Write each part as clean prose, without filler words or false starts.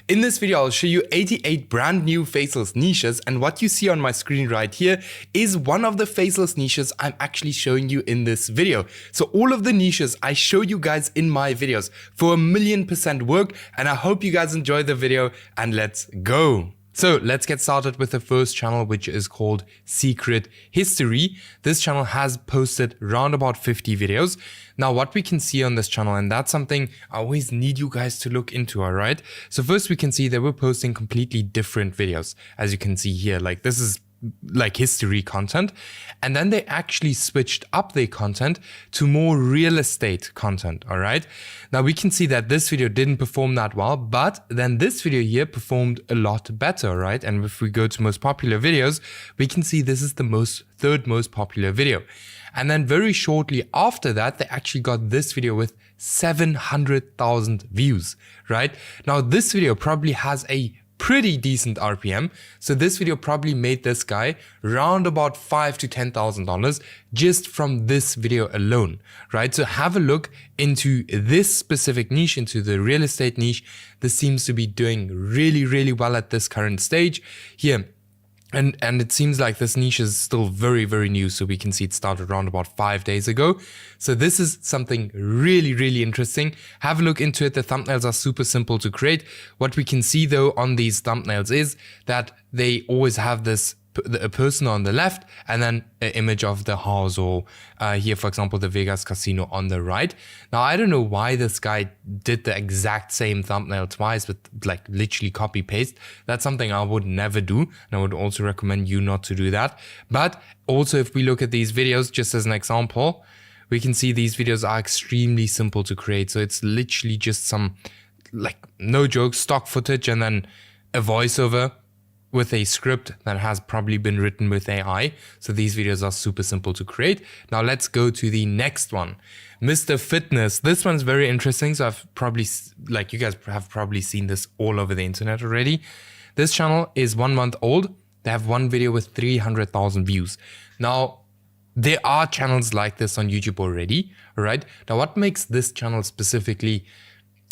In this video, I'll show you 88 brand new faceless niches, and what you see on my screen right here is one of the faceless niches I'm actually showing you in this video. So all of the niches I show you guys in my videos for 1,000,000% work, and I hope you guys enjoy the video, and let's go. So let's get started with the first channel, which is called Secret History. This channel has posted around about 50 videos. Now what we can see on this channel, and that's something I always need you guys to look into, all right? So first we can see that we're posting completely different videos. As you can see here, like this is like history content, and then they actually switched up their content to more real estate content. All right, now we can see that this video didn't perform that well, but then this video here performed a lot better, right? And if we go to most popular videos, we can see this is the third most popular video. And then very shortly after that, they actually got this video with 700,000 views, right? Now this video probably has a pretty decent RPM. So this video probably made this guy round about $5,000 to $10,000 just from this video alone, right? So have a look into this specific niche, into the real estate niche. This seems to be doing really, really well at this current stage here. And it seems like this niche is still very, very new. So we can see it started around about 5 days ago. So this is something really, really interesting. Have a look into it. The thumbnails are super simple to create. What we can see though on these thumbnails is that they always have a person on the left and then an image of the house, or here, for example, the Vegas casino on the right. Now, I don't know why this guy did the exact same thumbnail twice, but like literally copy paste. That's something I would never do. And I would also recommend you not to do that. But also, if we look at these videos, just as an example, we can see these videos are extremely simple to create. So it's literally just some, like, no joke, stock footage and then a voiceover with a script that has probably been written with AI. So these videos are super simple to create. Now let's go to the next one. Mr. Fitness. This one's very interesting. So I've probably, like you guys have probably seen this all over the internet already. This channel is 1 month old. They have one video with 300,000 views. Now, there are channels like this on YouTube already, all right? Now what makes this channel specifically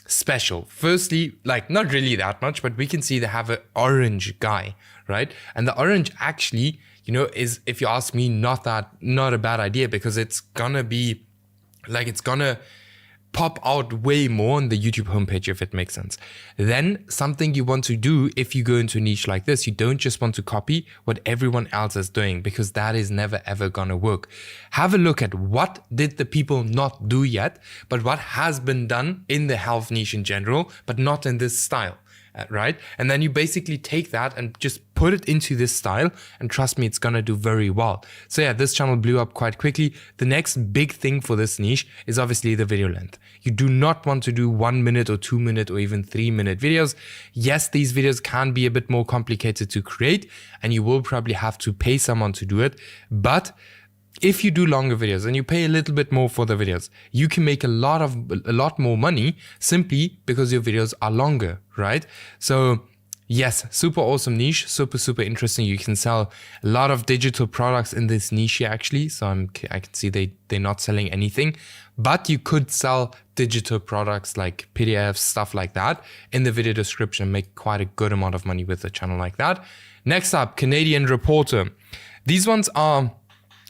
special? Firstly, like not really that much, but we can see they have an orange guy, right? And the orange actually, you know, is, if you ask me, not a bad idea, because it's gonna be like, it's gonna pop out way more on the YouTube homepage, if it makes sense. Then something you want to do if you go into a niche like this, you don't just want to copy what everyone else is doing, because that is never ever gonna work. Have a look at what did the people not do yet, but what has been done in the health niche in general, but not in this style. Right? And then you basically take that and just put it into this style, and trust me, it's gonna do very well. So yeah, this channel blew up quite quickly. The next big thing for this niche is obviously the video length. You do not want to do 1 minute or 2 minute or even 3 minute videos. Yes, these videos can be a bit more complicated to create, and you will probably have to pay someone to do it. But if you do longer videos and you pay a little bit more for the videos, you can make a lot more money simply because your videos are longer, right? So yes, super awesome niche, super interesting. You can sell a lot of digital products in this niche here actually. So I can see they're not selling anything, but you could sell digital products like PDFs, stuff like that in the video description, make quite a good amount of money with a channel like that. Next up, Canadian Reporter. These ones are,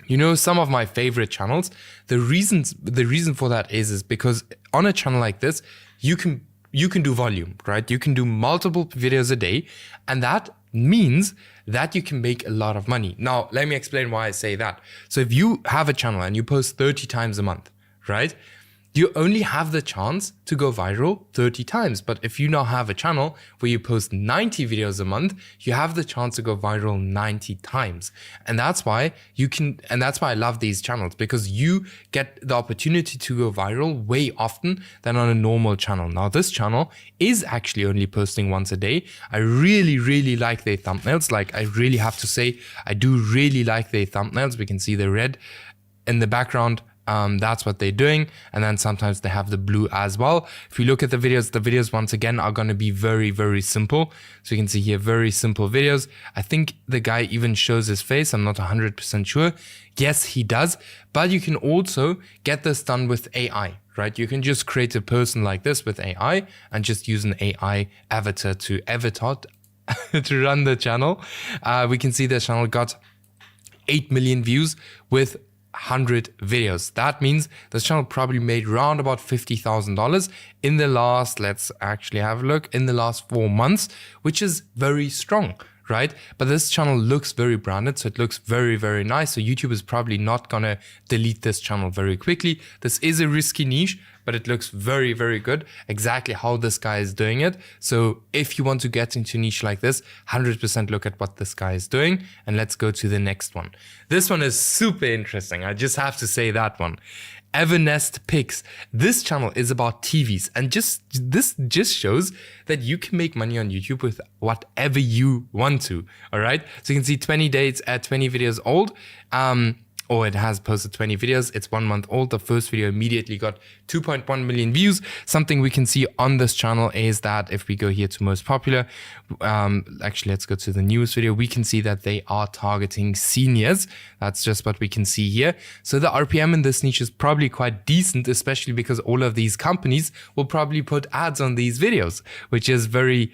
you know, some of my favorite channels. The reason for that is because on a channel like this, you can do volume, right? You can do multiple videos a day, and that means that you can make a lot of money. Now, let me explain why I say that. So if you have a channel and you post 30 times a month, right? You only have the chance to go viral 30 times. But if you now have a channel where you post 90 videos a month, you have the chance to go viral 90 times. And that's why I love these channels, because you get the opportunity to go viral way often than on a normal channel. Now, this channel is actually only posting once a day. I really, really like their thumbnails. Like, I really have to say, I do really like their thumbnails. We can see the red in the background. That's what they're doing. And then sometimes they have the blue as well. If you look at the videos once again are going to be very, very simple. So you can see here, very simple videos. I think the guy even shows his face. I'm not 100% sure. Yes, he does. But you can also get this done with AI, right? You can just create a person like this with AI and just use an AI avatar to to run the channel. We can see the channel got 8 million views with 100 videos. That means this channel probably made around about $50,000 in the last, let's actually have a look, in the last 4 months, which is very strong, right? But this channel looks very branded, so it looks very, very nice. So YouTube is probably not gonna delete this channel very quickly. This is a risky niche, but it looks very, very good, exactly how this guy is doing it. So if you want to get into a niche like this, 100% look at what this guy is doing. And let's go to the next one. This one is super interesting. I just have to say that one. Everest pics. This channel is about TVs, and this just shows that you can make money on YouTube with whatever you want to. All right. So you can see 20 days at 20 videos old. Or it has posted 20 videos. It's 1 month old. The first video immediately got 2.1 million views. Something we can see on this channel is that if we go here to most popular, actually let's go to the newest video. We can see that they are targeting seniors. That's just what we can see here. So the RPM in this niche is probably quite decent, especially because all of these companies will probably put ads on these videos, which is very,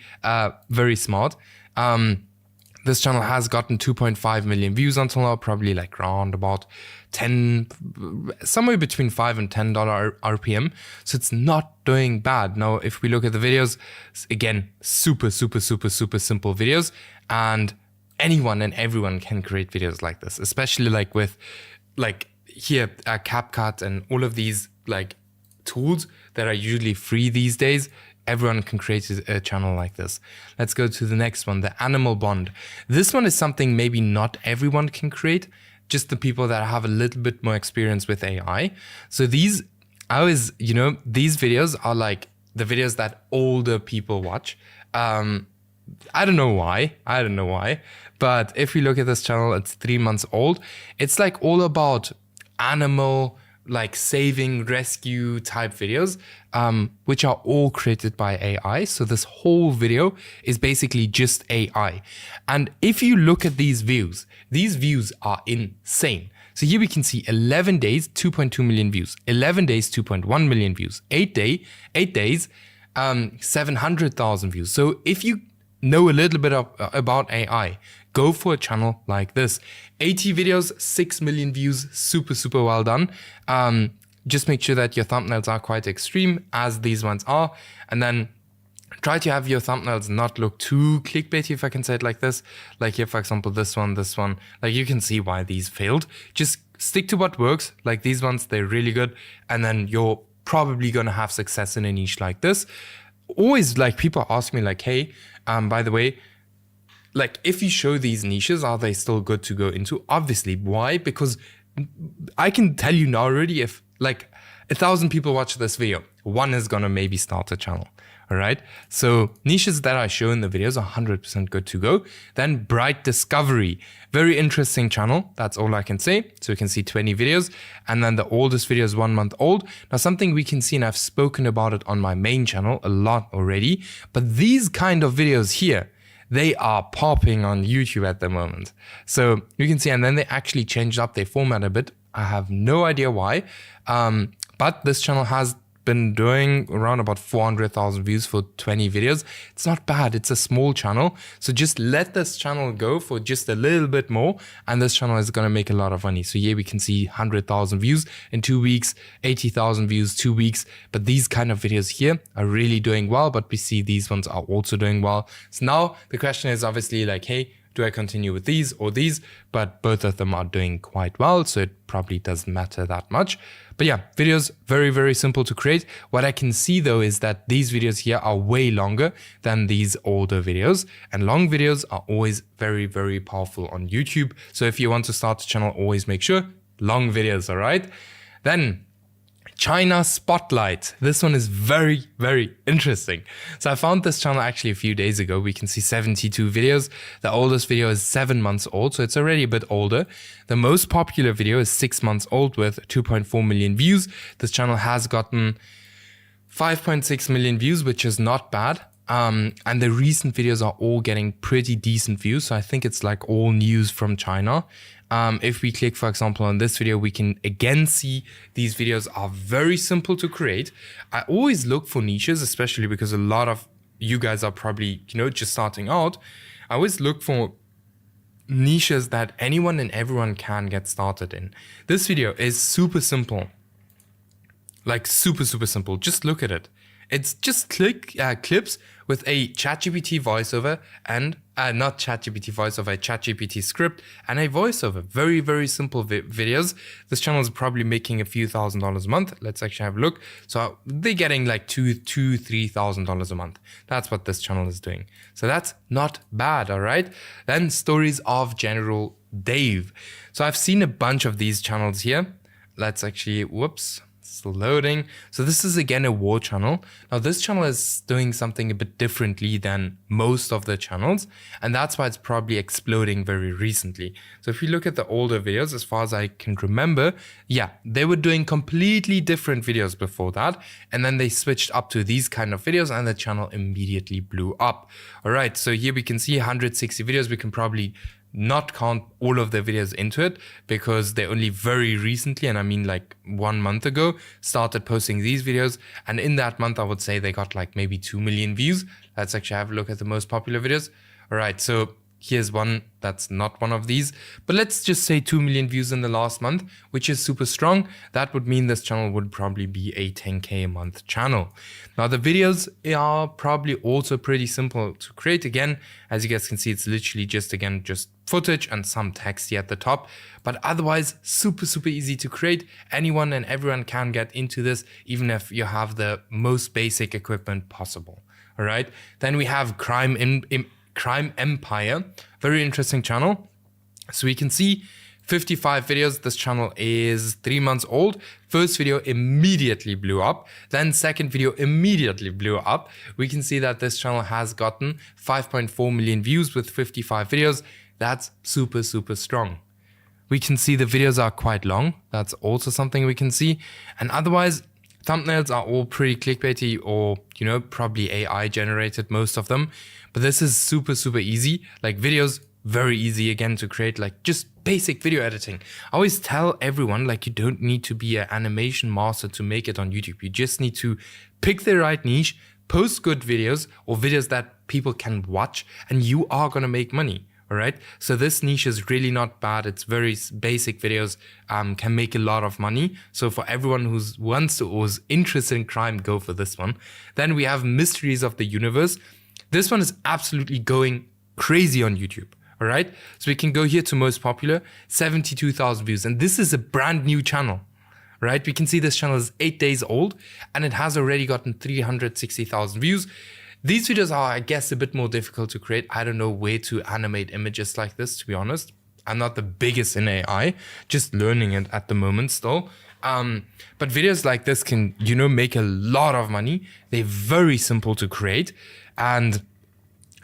very smart. This channel has gotten 2.5 million views until now, probably like around about 10, somewhere between $5 and $10 RPM. So it's not doing bad. Now, if we look at the videos, again, super, super, super, super simple videos. And anyone and everyone can create videos like this, especially like with like here, CapCut and all of these like tools that are usually free these days. Everyone can create a channel like this. Let's go to the next one, the animal bond. This one is something maybe not everyone can create, just the people that have a little bit more experience with AI. So these, these videos are like the videos that older people watch. I don't know why, but if we look at this channel, it's 3 months old. It's like all about animal, like saving, rescue type videos, which are all created by AI. So this whole video is basically just AI. And if you look at these views are insane. So here we can see 11 days, 2.2 million views, 11 days, 2.1 million views, 8 days, 700,000 views. So if you know a little bit about AI, go for a channel like this. 80 videos, 6 million views, super, super well done. Just make sure that your thumbnails are quite extreme, as these ones are. And then try to have your thumbnails not look too clickbaity, if I can say it like this. Like here, for example, this one, like you can see why these failed. Just stick to what works. Like these ones, they're really good. And then you're probably gonna have success in a niche like this. Always like people ask me like, hey, by the way, like if you show these niches, are they still good to go into? Obviously. Why? Because I can tell you now already, if like 1,000 people watch this video, one is gonna maybe start a channel. All right. So niches that I show in the videos are 100% good to go. Then Bright Discovery, very interesting channel. That's all I can say. So you can see 20 videos, and then the oldest video is 1 month old. Now something we can see, and I've spoken about it on my main channel a lot already, but these kind of videos here, they are popping on YouTube at the moment. So you can see, and then they actually changed up their format a bit. I have no idea why, but this channel has been doing around about 400,000 views for 20 videos. It's not bad. It's a small channel. So just let this channel go for just a little bit more, and this channel is going to make a lot of money. So here we can see 100,000 views in 2 weeks, 80,000 views 2 weeks. But these kind of videos here are really doing well, but we see these ones are also doing well. So now the question is obviously like, hey, do I continue with these or these? But both of them are doing quite well, so it probably doesn't matter that much. But yeah, videos, very, very simple to create. What I can see though is that these videos here are way longer than these older videos, and long videos are always very, very powerful on YouTube. So if you want to start a channel, always make sure long videos, all right? Then China Spotlight. This one is very, very interesting. So I found this channel actually a few days ago. We can see 72 videos. The oldest video is 7 months old, so it's already a bit older. The most popular video is 6 months old with 2.4 million views. This channel has gotten 5.6 million views, which is not bad. And the recent videos are all getting pretty decent views. So I think it's like all news from China. If we click, for example, on this video, we can again see these videos are very simple to create. I always look for niches, especially because a lot of you guys are probably, just starting out. I always look for niches that anyone and everyone can get started in. This video is super simple. Like super simple. Just look at it. It's just clips with a ChatGPT voiceover and not ChatGPT voiceover, a ChatGPT script and a voiceover. Very simple videos. This channel is probably making a few $1,000s a month. Let's actually have a look. So they're getting like $3,000 a month. That's what this channel is doing. So that's not bad, all right? Then stories of General Dave. So I've seen a bunch of these channels here. Let's actually, whoops. Still loading. So this is again a war channel. Now this channel is doing something a bit differently than most of the channels, and that's why it's probably exploding very recently. So if you look at the older videos, as far as I can remember, yeah, they were doing completely different videos before that, and then they switched up to these kind of videos and the channel immediately blew up. All right, so here we can see 160 videos. We can probably not count all of the videos into it because they only very recently, and I mean like 1 month ago, started posting these videos. And in that month, I would say they got like maybe 2 million views. Let's actually have a look at the most popular videos. All right, so here's one that's not one of these, but let's just say 2 million views in the last month, which is super strong. That would mean this channel would probably be a 10K a month channel. Now the videos are probably also pretty simple to create. Again, as you guys can see, it's literally just footage and some text here at the top, but otherwise super easy to create. Anyone and everyone can get into this, even if you have the most basic equipment possible. All right, then we have Crime Empire, very interesting channel. So we can see 55 videos. This channel is 3 months old. First video immediately blew up. Then second video immediately blew up. We can see that this channel has gotten 5.4 million views with 55 videos. That's super strong. We can see the videos are quite long. That's also something we can see. And otherwise, thumbnails are all pretty clickbaity or, probably AI generated, most of them. But this is super easy. Like videos, very easy again to create, like just basic video editing. I always tell everyone, like, you don't need to be an animation master to make it on YouTube. You just need to pick the right niche, post good videos or videos that people can watch, and you are going to make money. All right. So this niche is really not bad. It's very basic videos, can make a lot of money. So for everyone who's interested in crime, go for this one. Then we have Mysteries of the Universe. This one is absolutely going crazy on YouTube. All right. So we can go here to most popular, 72,000 views. And this is a brand new channel, right? We can see this channel is 8 days old and it has already gotten 360,000 views. These videos are, I guess, a bit more difficult to create. I don't know where to animate images like this, to be honest. I'm not the biggest in AI, just learning it at the moment still. But videos like this can, make a lot of money. They're very simple to create. And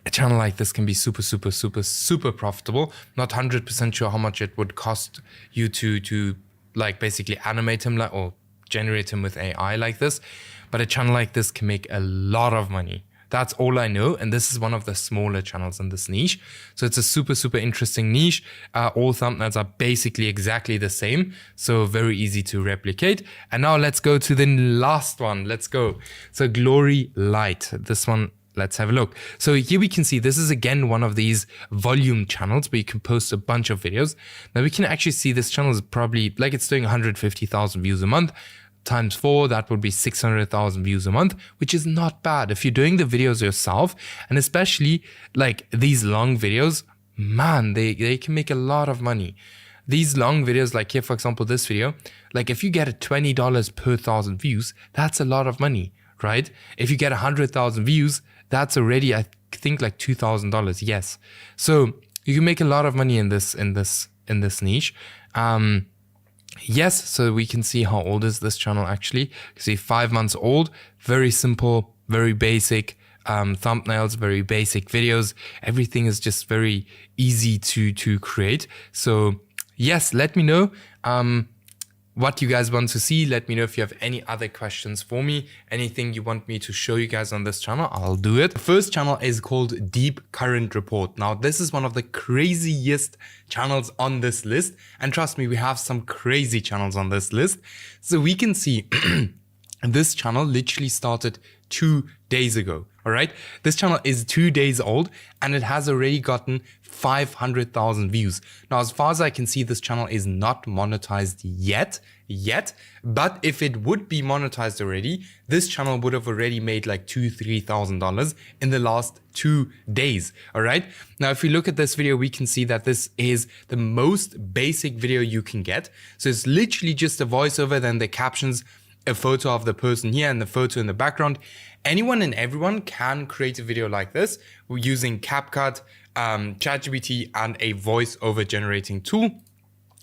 a channel like this can be super profitable. Not 100% sure how much it would cost you to like basically animate him or generate him with AI like this. But a channel like this can make a lot of money. That's all I know. And this is one of the smaller channels in this niche. So it's a super interesting niche. All thumbnails are basically exactly the same. So very easy to replicate. And now let's go to the last one. Let's go. So Glory Light. This one, let's have a look. So here we can see this is again one of these volume channels where you can post a bunch of videos. Now we can actually see this channel is probably like it's doing 150,000 views a month. Times 4, that would be 600,000 views a month, which is not bad if you're doing the videos yourself. And especially like these long videos, man, they can make a lot of money. These long videos, like here, for example, this video, like if you get a $20 per 1,000 views, that's a lot of money, right? If you get 100,000 views, that's already, I think, like $2,000. Yes. So you can make a lot of money in this niche. Yes, so we can see how old is this channel actually. You can see 5 months old, very simple, very basic thumbnails, very basic videos. Everything is just very easy to create. So yes, let me know what you guys want to see. Let me know if you have any other questions for me, anything you want me to show you guys on this channel, I'll do it. The first channel is called Deep Current Report. Now, this is one of the craziest channels on this list. And trust me, we have some crazy channels on this list. So we can see this channel literally started 2 days ago. All right. This channel is 2 days old and it has already gotten 500,000 views. Now, as far as I can see, this channel is not monetized yet, but if it would be monetized already, this channel would have already made like $2,000-3,000 in the last 2 days. All right. Now, if we look at this video, we can see that this is the most basic video you can get. So it's literally just a voiceover, then the captions, a photo of the person here and the photo in the background. Anyone and everyone can create a video like this using CapCut, ChatGPT, and a voiceover generating tool,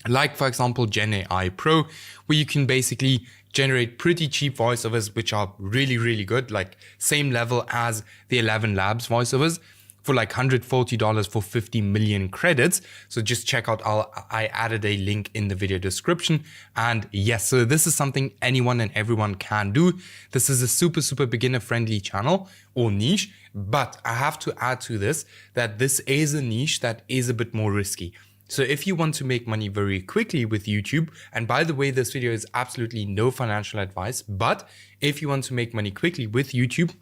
like for example GenAIPro, where you can basically generate pretty cheap voiceovers, which are really, really good, like same level as the ElevenLabs voiceovers, for like $140 for 50 million credits. So just check out, I added a link in the video description. And yes, so this is something anyone and everyone can do. This is a super, super beginner friendly channel or niche, but I have to add to this that this is a niche that is a bit more risky. So if you want to make money very quickly with YouTube, and by the way, this video is absolutely no financial advice, but if you want to make money quickly with YouTube,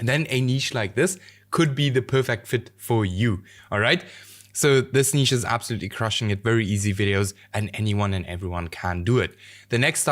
then a niche like this could be the perfect fit for you. All right. So this niche is absolutely crushing it. Very easy videos and anyone and everyone can do it. The next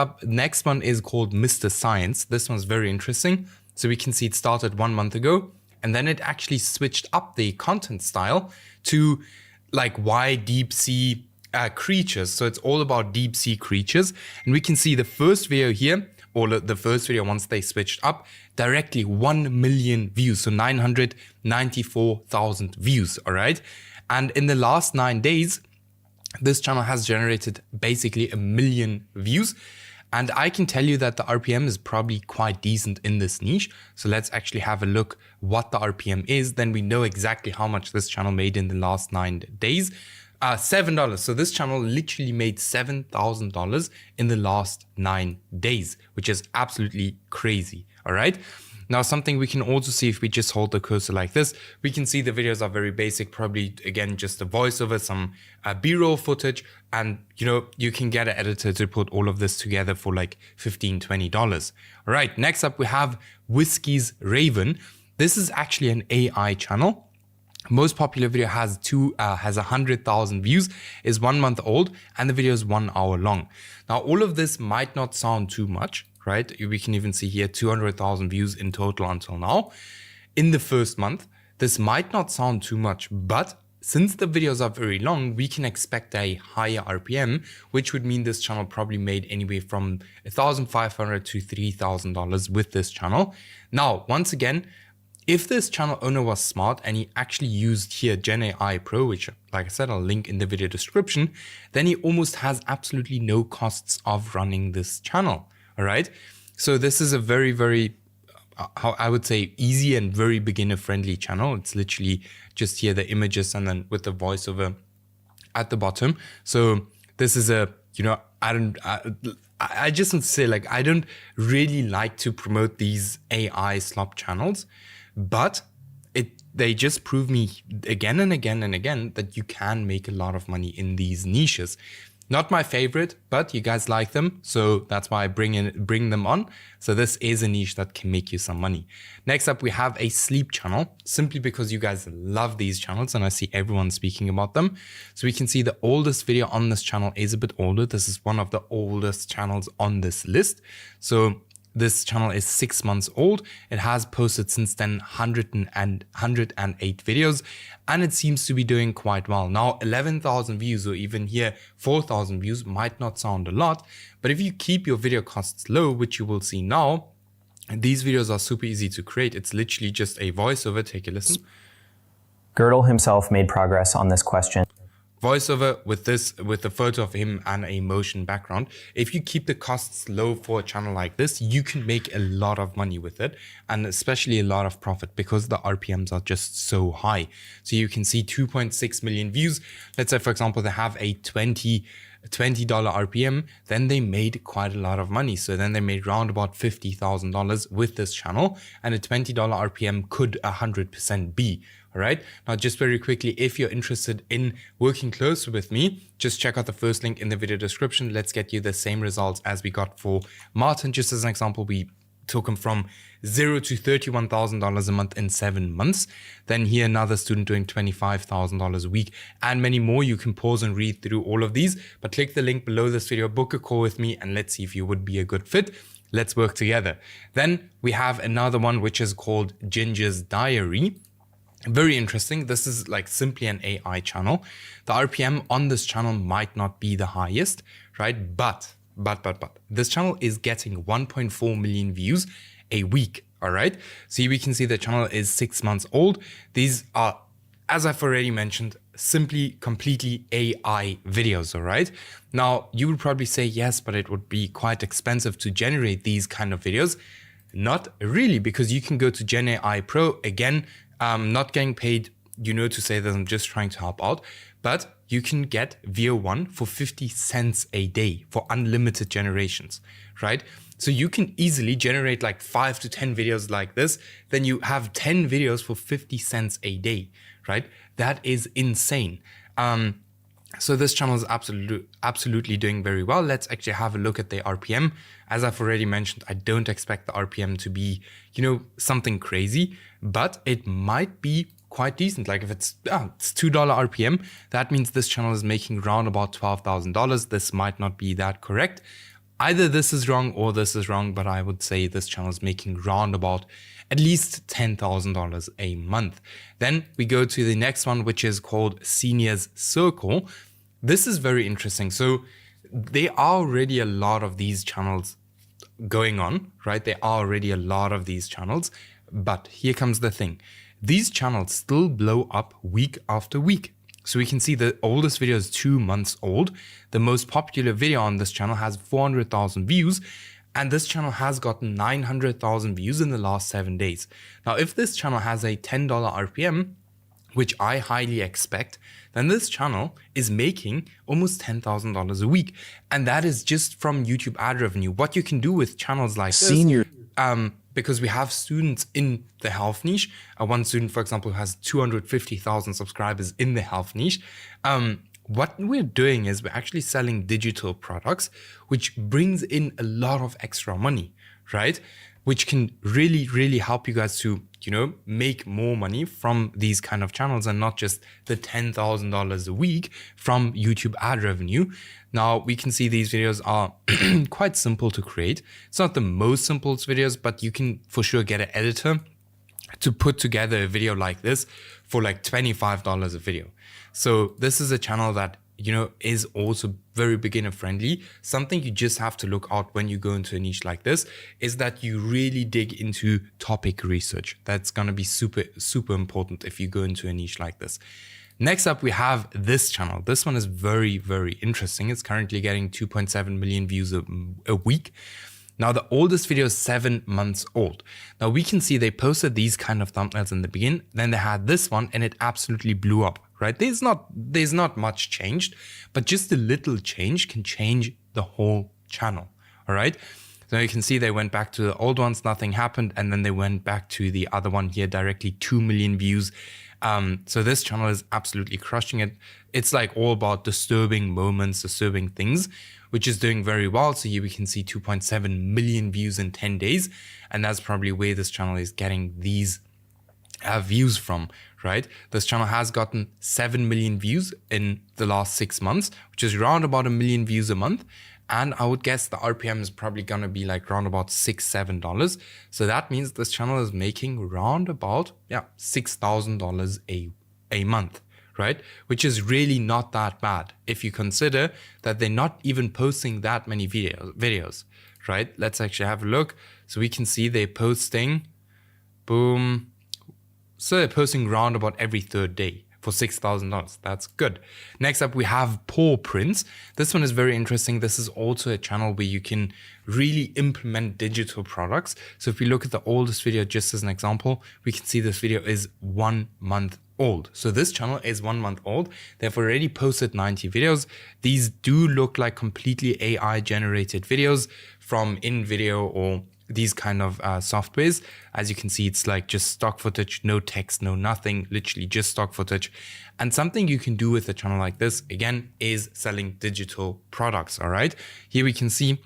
one is called Mr. Science. This one's very interesting. So we can see it started 1 month ago and then it actually switched up the content style to like why deep sea creatures. So it's all about deep sea creatures. And we can see the first video here, or the first video once they switched up, directly 1 million views, so 994,000 views, all right? And in the last 9 days, this channel has generated basically 1 million views. And I can tell you that the RPM is probably quite decent in this niche. So let's actually have a look what the RPM is. Then we know exactly how much this channel made in the last 9 days. $7. So this channel literally made $7,000 in the last 9 days, which is absolutely crazy. All right. Now, something we can also see if we just hold the cursor like this, we can see the videos are very basic, probably again, just a voiceover, some B-roll footage, and you can get an editor to put all of this together for like $15-20. All right. Next up, we have Whiskey's Raven. This is actually an AI channel. Most popular video has 100,000 views, is 1 month old, and the video is 1 hour long. Now, all of this might not sound too much, right? We can even see here 200,000 views in total until now. In the first month, this might not sound too much, but since the videos are very long, we can expect a higher RPM, which would mean this channel probably made anywhere from $1,500 to $3,000 with this channel. Now, once again, if this channel owner was smart and he actually used here GenAIPro, which like I said, I'll link in the video description, then he almost has absolutely no costs of running this channel. All right. So this is a very, very, how I would say, easy and very beginner friendly channel. It's literally just here the images and then with the voiceover at the bottom. So this is a, I just want to say, like, I don't really like to promote these AI slop channels, but they just prove me again and again and again that you can make a lot of money in these niches. Not my favorite, but you guys like them, so that's why I bring them on. So this is a niche that can make you some money. Next up, we have a sleep channel, simply because you guys love these channels and I see everyone speaking about them. So we can see the oldest video on this channel is a bit older. This is one of the oldest channels on this list. So this channel is 6 months old. It has posted since then 108 videos, and it seems to be doing quite well. Now, 11,000 views or even here 4,000 views might not sound a lot, but if you keep your video costs low, which you will see now, these videos are super easy to create. It's literally just a voiceover. Take a listen. Girdle himself made progress on this question. Voiceover with the photo of him and a motion background. If you keep the costs low for a channel like this, you can make a lot of money with it, and especially a lot of profit because the RPMs are just so high. So you can see 2.6 million views. Let's say, for example, they have a 20 $20 RPM, then they made quite a lot of money. So then they made around about $50,000 with this channel, and a $20 RPM could 100% be. All right. Now, just very quickly, if you're interested in working closer with me, just check out the first link in the video description. Let's get you the same results as we got for Martin. Just as an example, we took him from $0 to $31,000 a month in 7 months. Then here, another student doing $25,000 a week, and many more. You can pause and read through all of these, but click the link below this video, book a call with me, and let's see if you would be a good fit. Let's work together. Then we have another one, which is called Ginger's Diary. Very interesting. This is like simply an AI channel. The RPM on this channel might not be the highest, right? But this channel is getting 1.4 million views a week. All right. So we can see the channel is 6 months old. These are, as I've already mentioned, simply completely AI videos. All right. Now you would probably say, yes, but it would be quite expensive to generate these kind of videos. Not really, because you can go to GenAIPro again. Not getting paid, to say that I'm just trying to help out, but you can get VO1 for 50 cents a day for unlimited generations, right? So you can easily generate like 5 to 10 videos like this. Then you have 10 videos for 50 cents a day, right? That is insane. So this channel is absolutely doing very well. Let's actually have a look at the RPM. As I've already mentioned, I don't expect the RPM to be, something crazy, but it might be quite decent. Like if it's $2 RPM, that means this channel is making around about $12,000. This might not be that correct. Either this is wrong or this is wrong, but I would say this channel is making round about at least $10,000 a month. Then we go to the next one, which is called Seniors Circle. This is very interesting. So there are already a lot of these channels going on, right? There are already a lot of these channels, but here comes the thing. These channels still blow up week after week. So we can see the oldest video is 2 months old. The most popular video on this channel has 400,000 views, and this channel has gotten 900,000 views in the last 7 days. Now, if this channel has a $10 RPM, which I highly expect, then this channel is making almost $10,000 a week. And that is just from YouTube ad revenue. What you can do with channels like this, because we have students in the health niche. One student, for example, has 250,000 subscribers in the health niche. What we're doing is we're actually selling digital products, which brings in a lot of extra money, right? Which can really, really help you guys to, make more money from these kind of channels and not just the $10,000 a week from YouTube ad revenue. Now we can see these videos are quite simple to create. It's not the most simplest videos, but you can for sure get an editor to put together a video like this for like $25 a video. So this is a channel that, is also very beginner friendly. Something you just have to look out when you go into a niche like this is that you really dig into topic research. That's going to be super, super important if you go into a niche like this. Next up, we have this channel. This one is very, very interesting. It's currently getting 2.7 million views a week. Now, the oldest video is 7 months old. Now, we can see they posted these kind of thumbnails in the beginning. Then they had this one and it absolutely blew up, right? There's not much changed, but just a little change can change the whole channel, all right? So you can see they went back to the old ones, nothing happened. And then they went back to the other one here directly, 2 million views. So this channel is absolutely crushing it. It's like all about disturbing moments, disturbing things, which is doing very well. So here we can see 2.7 million views in 10 days. And that's probably where this channel is getting these views from, right? This channel has gotten 7 million views in the last 6 months, which is around about 1 million views a month. And I would guess the RPM is probably going to be like around about $6-7. So that means this channel is making around about $6,000 a month, right? Which is really not that bad if you consider that they're not even posting that many videos, right? Let's actually have a look. So we can see they're posting, boom. So they're posting around about every 3rd day, for $6,000. That's good. Next up, we have Paw Prints. This one is very interesting. This is also a channel where you can really implement digital products. So if we look at the oldest video, just as an example, we can see this video is 1 month old. So this channel is 1 month old. They've already posted 90 videos. These do look like completely AI generated videos from InVideo or these kind of softwares. As you can see, it's like just stock footage, no text, no nothing, literally just stock footage. And something you can do with a channel like this, again, is selling digital products, all right? Here we can see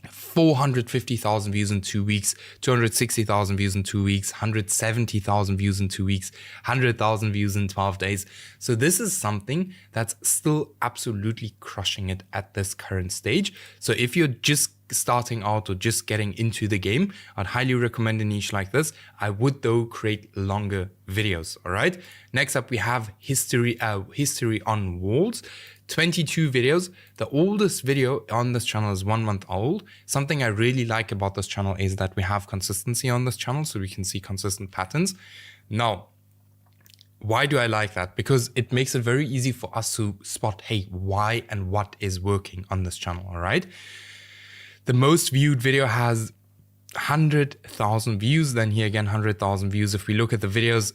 450,000 views in 2 weeks, 260,000 views in 2 weeks, 170,000 views in 2 weeks, 100,000 views in 12 days. So this is something that's still absolutely crushing it at this current stage. So if you're just starting out or just getting into the game, I'd highly recommend a niche like this. I would though create longer videos. All right. Next up, we have history on walls. 22 videos. The oldest video on this channel is 1 month old. Something I really like about this channel is that we have consistency on this channel, so we can see consistent patterns. Now, why do I like that? Because it makes it very easy for us to spot, hey, why and what is working on this channel, all right? The most viewed video has 100,000 views. Then here again, 100,000 views. If we look at the videos,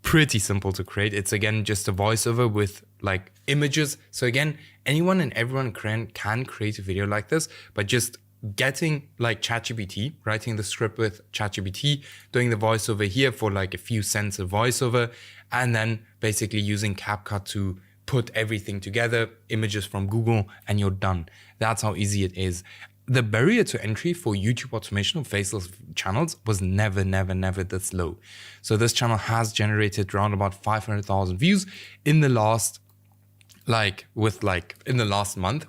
pretty simple to create. It's again just a voiceover with like images. So again, anyone and everyone can create a video like this by just getting like ChatGPT, writing the script with ChatGPT, doing the voiceover here for like a few cents a voiceover, and then basically using CapCut to put everything together, images from Google, and you're done. That's how easy it is. The barrier to entry for YouTube automation of faceless channels was never this low. So this channel has generated around about 500,000 views in the last month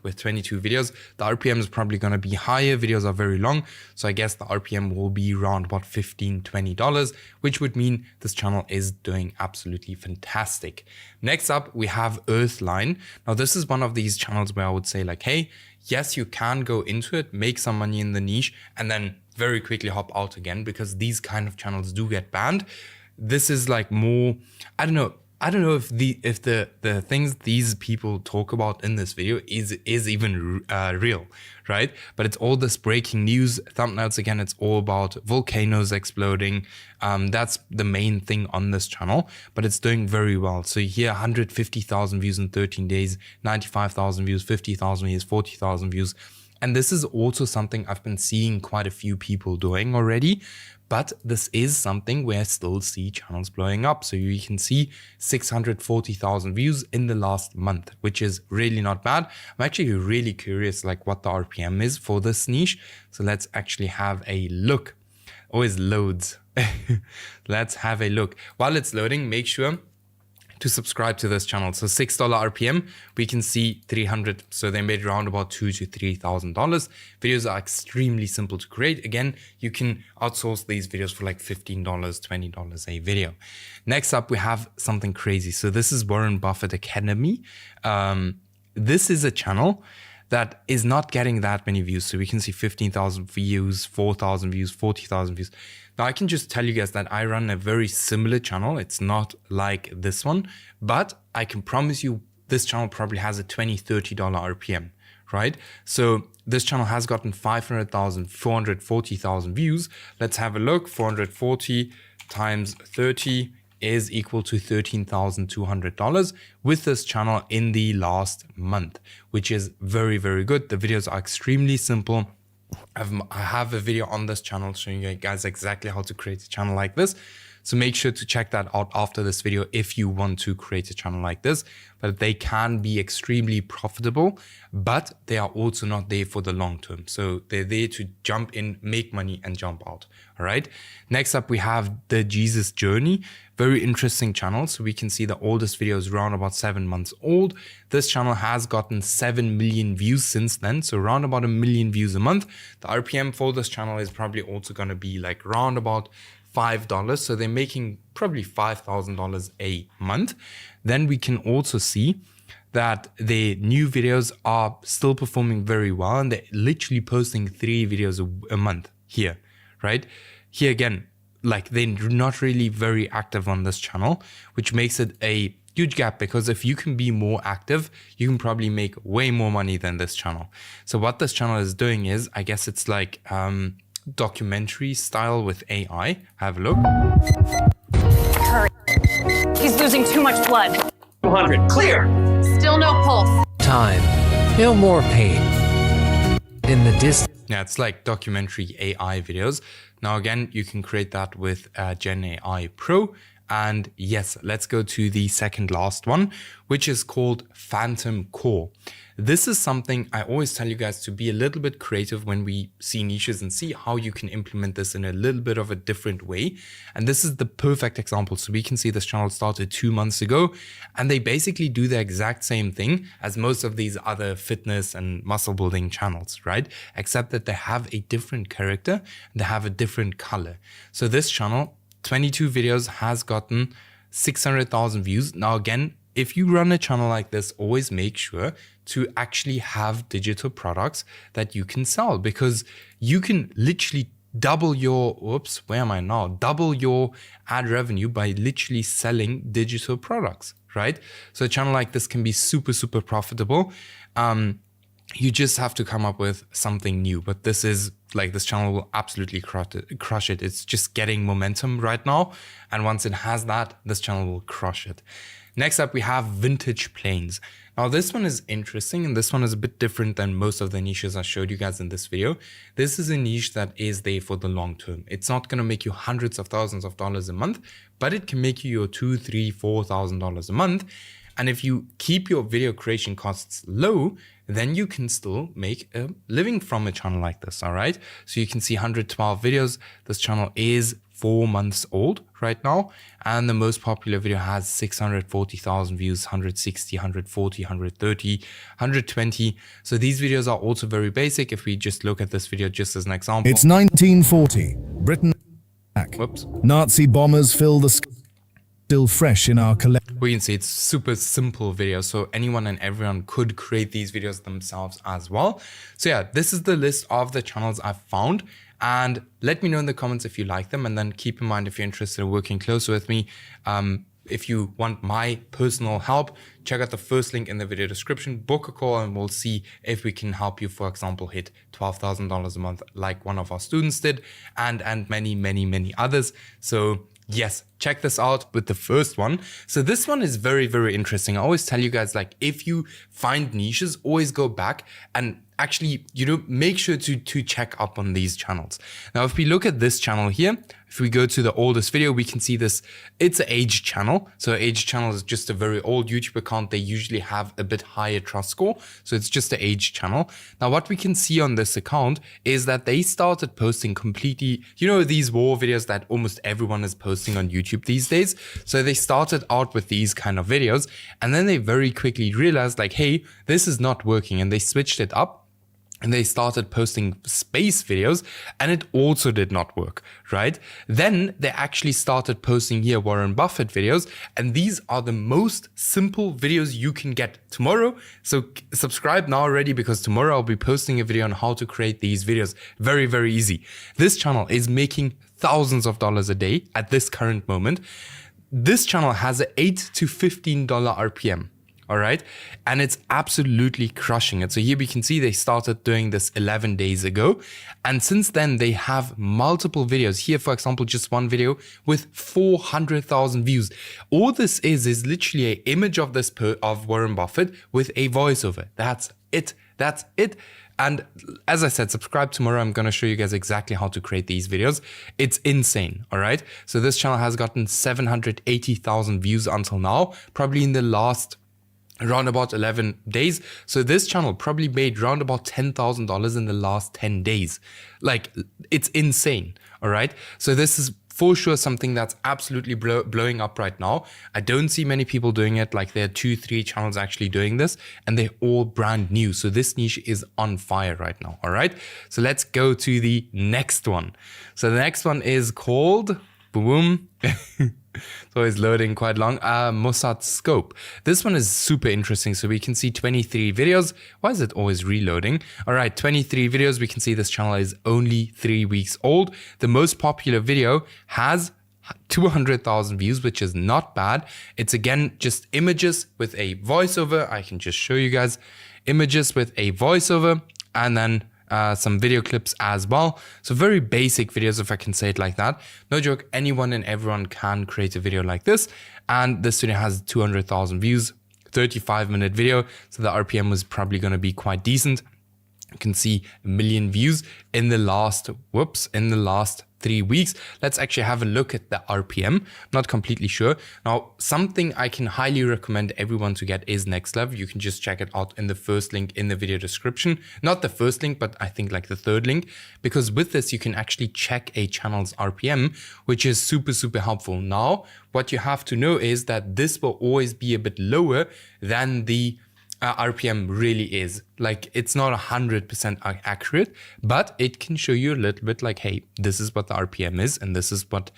with 22 videos. The RPM is probably going to be higher. Videos are very long. So I guess the RPM will be around about $15, $20, which would mean this channel is doing absolutely fantastic. Next up, we have Earthline. Now, this is one of these channels where I would say like, hey, yes, you can go into it, make some money in the niche, and then very quickly hop out again, because these kind of channels do get banned. This is like more, I don't know if the things these people talk about in this video is even real, right? But it's all this breaking news thumbnails. Again, it's all about volcanoes exploding. That's the main thing on this channel, but it's doing very well. So here, 150,000 views in 13 days, 95,000 views, 50,000 views, 40,000 views. And this is also something I've been seeing quite a few people doing already. But this is something where I still see channels blowing up. So you can see 640,000 views in the last month, which is really not bad. I'm actually really curious like what the RPM is for this niche. So let's actually have a look. Always loads. Let's have a look. While it's loading, make sure to subscribe to this channel. So $6 RPM, we can see 300. So they made around about $2,000 to $3,000. Videos are extremely simple to create. Again, you can outsource these videos for like $15, $20 a video. Next up, we have something crazy. So this is Warren Buffett Academy. This is a channel that is not getting that many views. So we can see 15,000 views, 4,000 views, 40,000 views. Now I can just tell you guys that I run a very similar channel. It's not like this one, but I can promise you this channel probably has a $20, $30 RPM, right? So this channel has gotten 500,000, 440,000 views. Let's have a look. 440 times 30 is equal to $13,200 with this channel in the last month, which is very, very good. The videos are extremely simple. I have a video on this channel showing you guys exactly how to create a channel like this. So make sure to check that out after this video if you want to create a channel like this. But they can be extremely profitable, but they are also not there for the long term. So they're there to jump in, make money, and jump out. All right. Next up, we have the Jesus Journey. Very interesting channel. So we can see the oldest video is around about 7 months old. This channel has gotten 7 million views since then. So around about 1 million views a month. The RPM for this channel is probably also going to be like around about $5. So they're making probably $5,000 a month. Then we can also see that the new videos are still performing very well, and they're literally posting 3 videos a month here, right? Here again, like they're not really very active on this channel, which makes it a huge gap, because if you can be more active, you can probably make way more money than this channel. So what this channel is doing is, I guess it's like documentary style with AI. Have a look. Hurry. He's losing too much blood. 200. Clear. Still no pulse. Time. No more pain. In the distance. Yeah, it's like documentary AI videos. Now again, you can create that with GenAIPro. And yes, let's go to the second last one, which is called Phantom Core. This is something I always tell you guys to be a little bit creative when we see niches and see how you can implement this in a little bit of a different way. And this is the perfect example. So we can see this channel started 2 months ago, and they basically do the exact same thing as most of these other fitness and muscle building channels, right? Except that they have a different character, and they have a different color. So this channel, 22 videos, has gotten 600,000 views. Now again, if you run a channel like this, always make sure to actually have digital products that you can sell, because you can literally double your, double your ad revenue by literally selling digital products, right? So a channel like this can be super, super profitable. You just have to come up with something new, but this channel will absolutely crush it. It's just getting momentum right now. And once it has that, this channel will crush it. Next up, we have vintage planes. Now this one is interesting, and this one is a bit different than most of the niches I showed you guys in this video. This is a niche that is there for the long term. It's not going to make you hundreds of thousands of dollars a month, but it can make you your $2,000, $3,000, $4,000 a month. And if you keep your video creation costs low, then you can still make a living from a channel like this, all right? So you can see 112 videos. This channel is 4 months old right now, and the most popular video has 640,000 views, 160, 140, 130, 120. So these videos are also very basic. If we just look at this video just as an example. It's 1940. Britain. Whoops. Nazi bombers fill the sky. Still fresh in our collection. We can see it's super simple video, so anyone and everyone could create these videos themselves as well. So yeah, this is the list of the channels I've found, and let me know in the comments if you like them, and then keep in mind if you're interested in working closer with me. If you want my personal help, check out the first link in the video description, book a call, and we'll see if we can help you, for example, hit $12,000 a month like one of our students did, and many, many, many others. So yes, check this out with the first one. So this one is very, very interesting. I always tell you guys, like, if you find niches, always go back and actually, make sure to check up on these channels. Now, if we look at this channel here, if we go to the oldest video, we can see this. It's an age channel. So age channel is just a very old YouTube account. They usually have a bit higher trust score. So it's just an age channel. Now, what we can see on this account is that they started posting completely, these war videos that almost everyone is posting on YouTube these days. So they started out with these kind of videos, and then they very quickly realized, like, hey, this is not working. And they switched it up. And they started posting space videos, and it also did not work, right? Then they actually started posting here Warren Buffett videos, and these are the most simple videos you can get tomorrow. So subscribe now already, because tomorrow I'll be posting a video on how to create these videos. Very, very easy. This channel is making thousands of dollars a day at this current moment. This channel has an $8 to $15 RPM. All right. And it's absolutely crushing it. So here we can see they started doing this 11 days ago. And since then they have multiple videos here. For example, just one video with 400,000 views. All this is literally an image of of Warren Buffett with a voiceover. That's it. That's it. And as I said, subscribe tomorrow. I'm going to show you guys exactly how to create these videos. It's insane. All right. So this channel has gotten 780,000 views until now, probably in the last around about 11 days. So this channel probably made around about $10,000 in the last 10 days. Like, it's insane. All right. So this is for sure something that's absolutely blowing up right now. I don't see many people doing it. Like, there are 2-3 channels actually doing this, and they're all brand new. So this niche is on fire right now. All right. So let's go to the next one. So the next one is called boom. It's always loading quite long. Mosat scope. This one is super interesting. So we can see 23 videos. Why is it always reloading? All right, 23 videos. We can see this channel is only 3 weeks old. The most popular video has 200,000 views, which is not bad. It's again just images with a voiceover. I can just show you guys images with a voiceover, and then some video clips as well. So very basic videos, if I can say it like that. No joke, anyone and everyone can create a video like this. And this video has 200,000 views, 35-minute video. So the RPM was probably going to be quite decent. You can see 1 million views in the last 3 weeks. Let's actually have a look at the RPM. I'm not completely sure. Now, something I can highly recommend everyone to get is Next Level. You can just check it out in the first link in the video description. Not the first link, but I think like the third link, because with this, you can actually check a channel's RPM, which is super, super helpful. Now, what you have to know is that this will always be a bit lower than the RPM really is. Like, it's not 100% accurate, but it can show you a little bit like, hey, this is what the RPM is, and this is what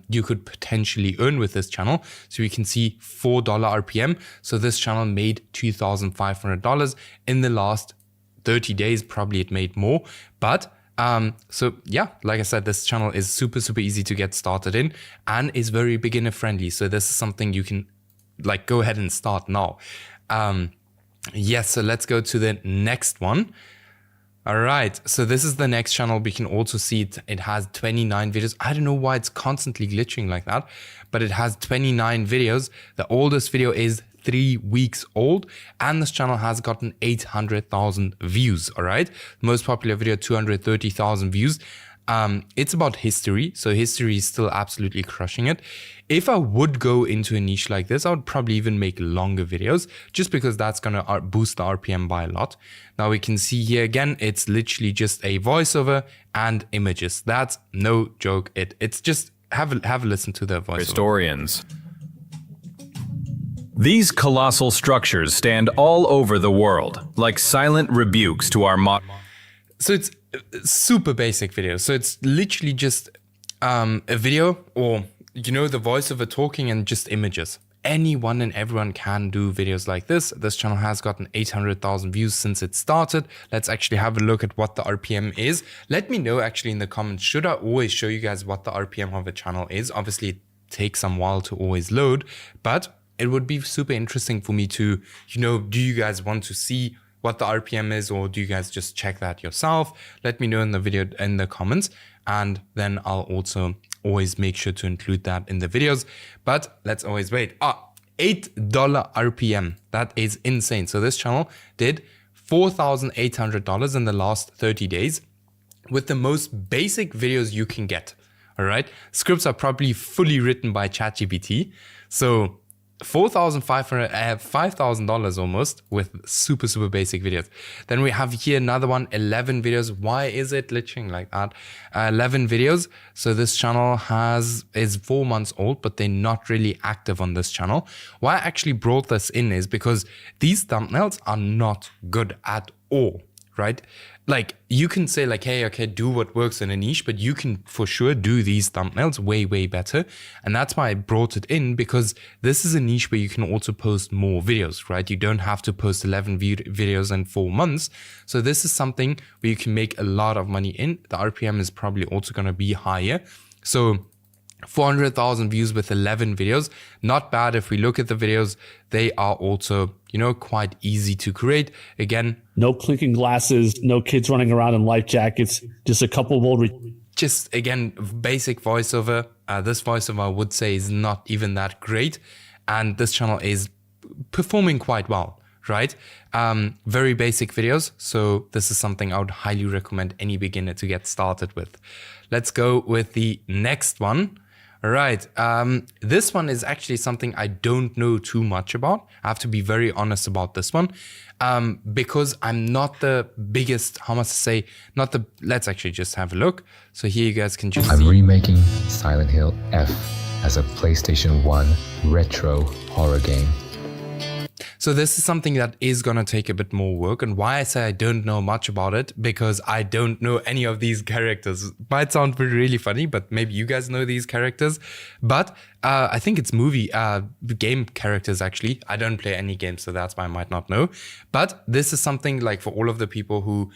you could potentially earn with this channel. So you can see $4 RPM. So this channel made $2,500 in the last 30 days. Probably it made more, but so yeah, like I said, this channel is super, super easy to get started in and is very beginner friendly. So this is something you can like go ahead and start now. Yes, so let's go to the next one. All right, so this is the next channel. We can also see it has 29 videos. I don't know why it's constantly glitching like that, but it has 29 videos. The oldest video is 3 weeks old, and this channel has gotten 800,000 views. All right, most popular video, 230,000 views. It's about history, so history is still absolutely crushing it. If I would go into a niche like this, I would probably even make longer videos, just because that's gonna boost the RPM by a lot. Now we can see here again, it's literally just a voiceover and images. That's no joke. It's just have a listen to the voiceover. Historians. These colossal structures stand all over the world, like silent rebukes to our modern. So it's super basic video. So it's literally just a video, or you know, the voiceover talking and just images. Anyone and everyone can do videos like this. This channel has gotten 800,000 views since it started. Let's actually have a look at what the RPM is. Let me know actually in the comments, should I always show you guys what the RPM of a channel is? Obviously it takes some while to always load, but it would be super interesting for me to, you know, do you guys want to see what the RPM is, or do you guys just check that yourself? Let me know in the video, in the comments, and then I'll also always make sure to include that in the videos. But let's always wait. $8 RPM. That is insane. So this channel did $4,800 in the last 30 days with the most basic videos you can get. All right. Scripts are probably fully written by ChatGPT. So $4,500, $5,000 almost, with super, super basic videos. Then we have here another one, 11 videos. Why is it glitching like that? 11 videos. So this channel is 4 months old, but they're not really active on this channel. Why I actually brought this in is because these thumbnails are not good at all, right? Like, you can say like, hey, okay, do what works in a niche, but you can for sure do these thumbnails way, way better. And that's why I brought it in, because this is a niche where you can also post more videos, right? You don't have to post 11 videos in 4 months. So this is something where you can make a lot of money in. The RPM is probably also going to be higher. So 400,000 views with 11 videos. Not bad. If we look at the videos, they are also, you know, quite easy to create. Again, no clinking glasses, no kids running around in life jackets, just a couple of old. Just again, basic voiceover. This voiceover I would say is not even that great. And this channel is performing quite well, right? Very basic videos. So this is something I would highly recommend any beginner to get started with. Let's go with the next one. All right, this one is actually something I don't know too much about. I have to be very honest about this one, because I'm not the biggest, how much to say, let's actually just have a look. So here you guys can just see. I'm remaking Silent Hill F as a PlayStation 1 retro horror game. So this is something that is going to take a bit more work. And why I say I don't know much about it, because I don't know any of these characters. Might sound really funny, but maybe you guys know these characters. But I think it's game characters actually. I don't play any games, so that's why I might not know. But this is something like for all of the people who,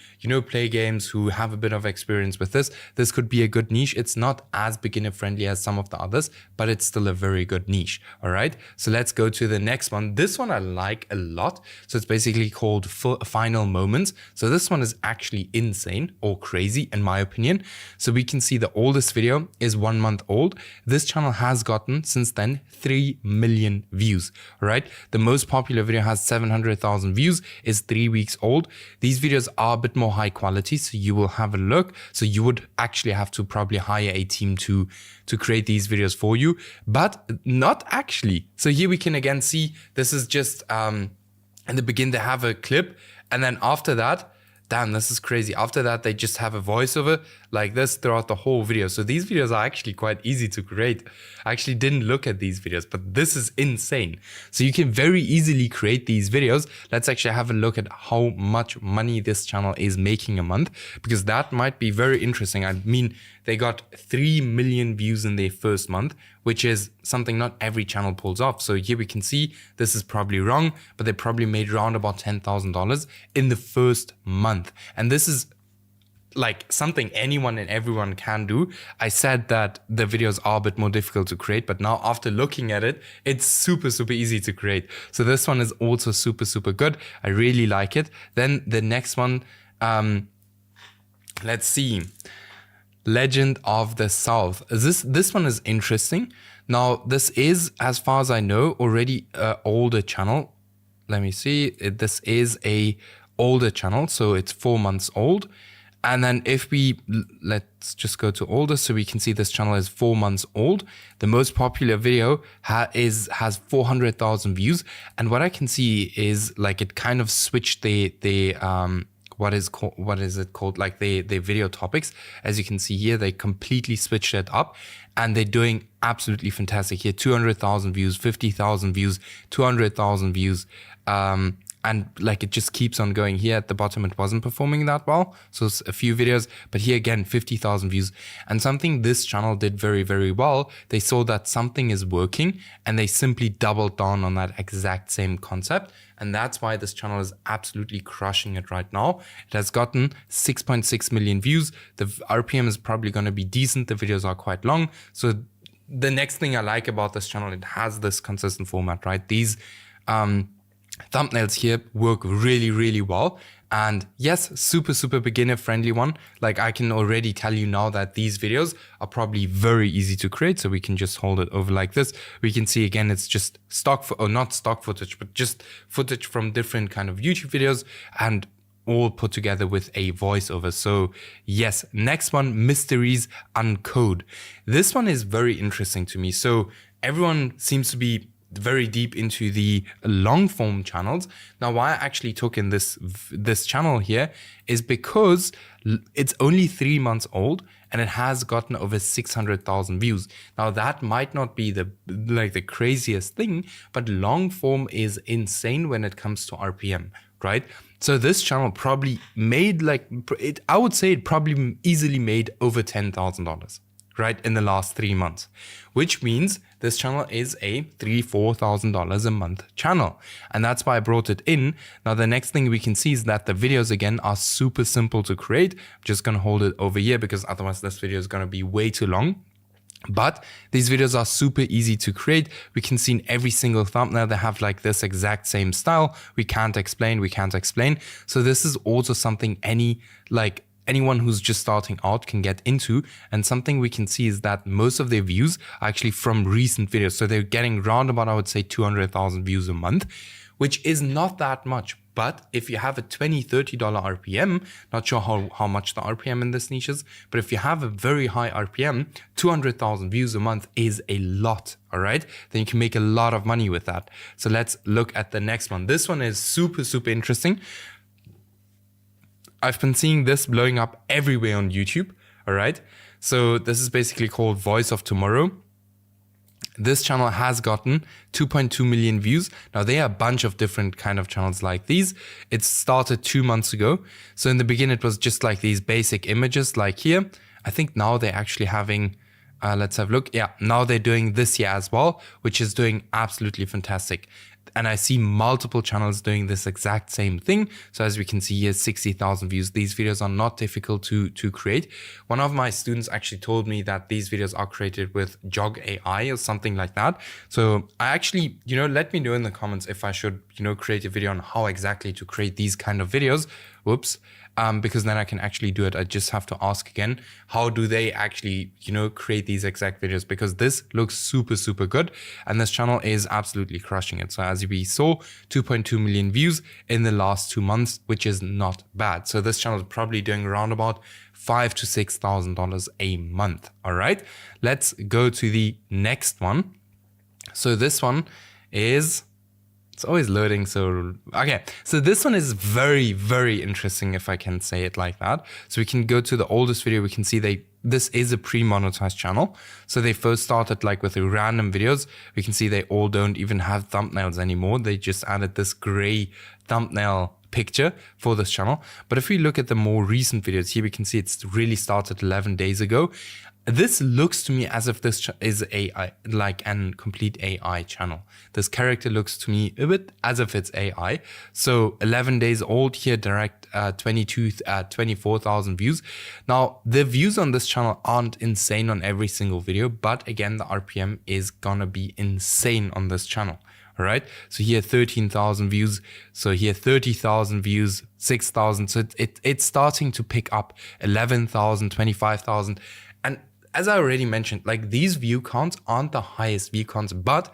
play games, who have a bit of experience with this could be a good niche. It's not as beginner friendly as some of the others, but it's still a very good niche. All right. So let's go to the next one. This one I like a lot. So it's basically called Final Moments. So this one is actually insane or crazy in my opinion. So we can see the oldest video is 1 month old. This channel has gotten since then 3 million views. All right. The most popular video has 700,000 views, is 3 weeks old. These videos are a bit more high quality, so you will have a look. So you would actually have to probably hire a team to create these videos for you, but not actually. So here we can again see this is just in the beginning they have a clip, and then after that, damn, this is crazy. After that, they just have a voiceover like this throughout the whole video. So these videos are actually quite easy to create. I actually didn't look at these videos, but this is insane. So you can very easily create these videos. Let's actually have a look at how much money this channel is making a month, because that might be very interesting. I mean, they got 3 million views in their first month, which is something not every channel pulls off. So here we can see this is probably wrong, but they probably made around about $10,000 in the first month. And this is like something anyone and everyone can do. I said that the videos are a bit more difficult to create, but now after looking at it, it's super, super easy to create. So this one is also super, super good. I really like it. Then the next one, let's see. Legend of the South. This one is interesting. Now, this is, as far as I know, already an older channel. Let me see. This is a older channel, so it's 4 months old. And then if let's just go to older, so we can see this channel is 4 months old. The most popular video has 400,000 views. And what I can see is like it kind of switched what is it called? Like the video topics. As you can see here, they completely switched it up and they're doing absolutely fantastic here. 200,000 views, 50,000 views, 200,000 views. And like it just keeps on going. Here at the bottom, it wasn't performing that well. So it's a few videos, but here again, 50,000 views. And something this channel did very, very well, they saw that something is working and they simply doubled down on that exact same concept. And that's why this channel is absolutely crushing it right now. It has gotten 6.6 million views. The RPM is probably going to be decent. The videos are quite long. So the next thing I like about this channel, it has this consistent format, right? These thumbnails here work really, really well. And yes, super, super beginner friendly one. Like I can already tell you now that these videos are probably very easy to create. So we can just hold it over like this. We can see again, it's just not stock footage, but just footage from different kind of YouTube videos and all put together with a voiceover. So yes, next one, Mysteries Uncode. This one is very interesting to me. So everyone seems to be very deep into the long form channels. Now, why I actually took in this channel here is because it's only 3 months old and it has gotten over 600,000 views. Now, that might not be the craziest thing, but long form is insane when it comes to RPM, right? So this channel probably made I would say it probably easily made over $10,000. Right, in the last 3 months, which means this channel is a $3,000-4,000 a month channel. And that's why I brought it in. Now, the next thing we can see is that the videos again are super simple to create. I'm just going to hold it over here because otherwise this video is going to be way too long. But these videos are super easy to create. We can see in every single thumbnail, they have like this exact same style. We can't explain. So this is also something anyone who's just starting out can get into. And something we can see is that most of their views are actually from recent videos. So they're getting round about, I would say, 200,000 views a month, which is not that much. But if you have a $20, $30 RPM, not sure how much the RPM in this niche is, but if you have a very high RPM, 200,000 views a month is a lot, all right? Then you can make a lot of money with that. So let's look at the next one. This one is super, super interesting. I've been seeing this blowing up everywhere on YouTube, all right? So this is basically called Voice of Tomorrow. This channel has gotten 2.2 million views. Now, there are a bunch of different kind of channels like these. It started 2 months ago. So in the beginning, it was just like these basic images like here. I think now they're actually having Let's have a look. Yeah, now they're doing this year as well, which is doing absolutely fantastic. And I see multiple channels doing this exact same thing. So as we can see here, 60,000 views. These videos are not difficult to create. One of my students actually told me that these videos are created with Jog AI or something like that. So I actually, let me know in the comments if I should, create a video on how exactly to create these kind of videos. Whoops. Because then I can actually do it. I just have to ask again, how do they actually, create these exact videos? Because this looks super, super good. And this channel is absolutely crushing it. So as we saw, 2.2 million views in the last 2 months, which is not bad. So this channel is probably doing around about $5,000 to $6,000 a month. All right, let's go to the next one. So this one is... It's always loading, so... Okay, so this one is very, very interesting, if I can say it like that. So we can go to the oldest video. We can see this is a pre-monetized channel. So they first started like with random videos. We can see they all don't even have thumbnails anymore. They just added this gray thumbnail picture for this channel. But if we look at the more recent videos here, we can see it's really started 11 days ago. This looks to me as if this is like an complete AI channel. This character looks to me a bit as if it's AI. So 11 days old here, direct 24,000 views. Now, the views on this channel aren't insane on every single video, but again, the RPM is gonna be insane on this channel. All right, so here 13,000 views, so here 30,000 views, 6,000. So it's starting to pick up 11,000, 25,000. And as I already mentioned, like these view counts aren't the highest view counts, but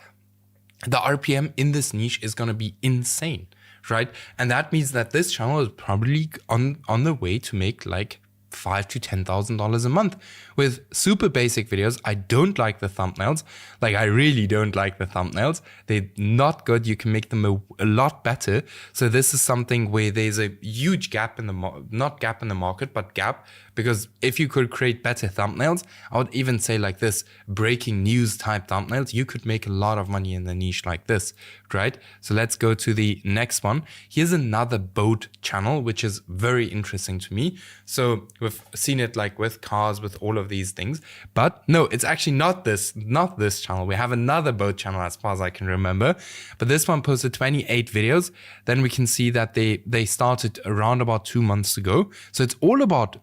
the RPM in this niche is going to be insane, right? And that means that this channel is probably on the way to make like $5,000 to $10,000 a month with super basic videos. I don't like the thumbnails. Like I really don't like the thumbnails. They're not good. You can make them a lot better. So this is something where there's a huge gap in the, not gap in the market, but gap, because if you could create better thumbnails, I would even say like this, breaking news type thumbnails, you could make a lot of money in the niche like this, right? So let's go to the next one. Here's another boat channel, which is very interesting to me. So we've seen it like with cars, with all of these things, but no, it's actually not this channel. We have another boat channel as far as I can remember, but this one posted 28 videos. Then we can see that they started around about 2 months ago. So it's all about,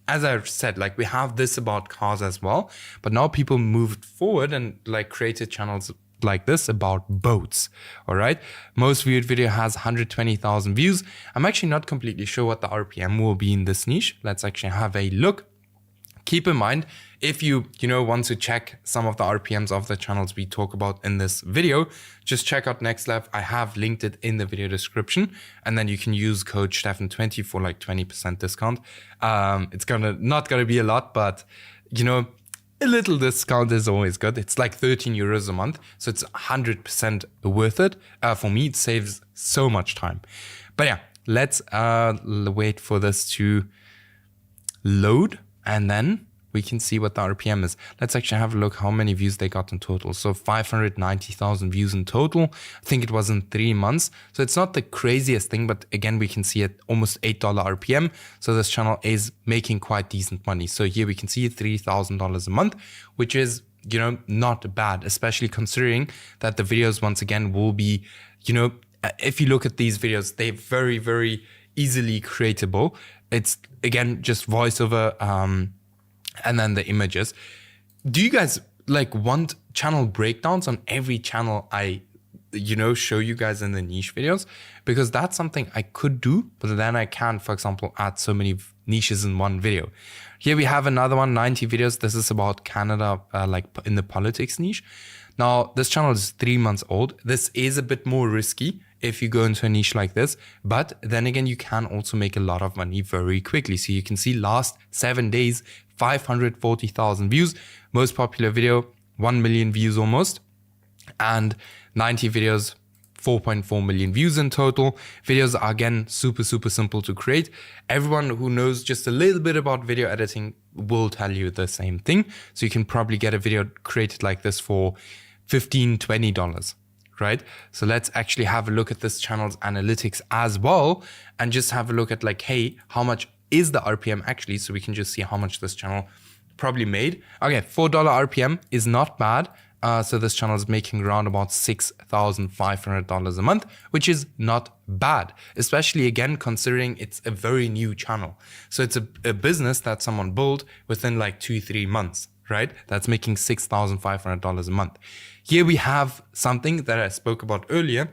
as I said, like we have this about cars as well, but now people moved forward and like created channels like this about boats. All right, most viewed video has 120,000 views. I'm actually not completely sure what the RPM will be in this niche. Let's actually have a look. Keep in mind, if you want to check some of the RPMs of the channels we talk about in this video, just check out ElevenLabs. I have linked it in the video description, and then you can use code Steffen20 for like 20% discount. It's not gonna be a lot, but a little discount is always good. It's like 13 euros a month, so it's 100% worth it. For me, it saves so much time. But yeah, let's wait for this to load, and then we can see what the RPM is. Let's actually have a look how many views they got in total. So 590,000 views in total. I think it was in 3 months. So it's not the craziest thing, but again, we can see it almost $8 RPM. So this channel is making quite decent money. So here we can see $3,000 a month, which is, not bad, especially considering that the videos, once again, will be, if you look at these videos, they're very, very easily creatable. It's again, just voiceover, and then the images. Do you guys like want channel breakdowns on every channel I, show you guys in the niche videos? Because that's something I could do, but then I can't, for example, add so many niches in one video. Here we have another one, 90 videos. This is about Canada, like in the politics niche. Now, this channel is 3 months old. This is a bit more risky if you go into a niche like this, but then again, you can also make a lot of money very quickly. So you can see last 7 days, 540,000 views, most popular video, 1 million views almost, and 90 videos, 4.4 million views in total. Videos are again super, super simple to create. Everyone who knows just a little bit about video editing will tell you the same thing. So you can probably get a video created like this for $15, $20. Right? So let's actually have a look at this channel's analytics as well, and just have a look at like, hey, how much is the RPM actually? So we can just see how much this channel probably made. Okay, $4 RPM is not bad. So this channel is making around about $6,500 a month, which is not bad, especially again, considering it's a very new channel. So it's a business that someone built within like 2-3 months, right? That's making $6,500 a month. Here we have something that I spoke about earlier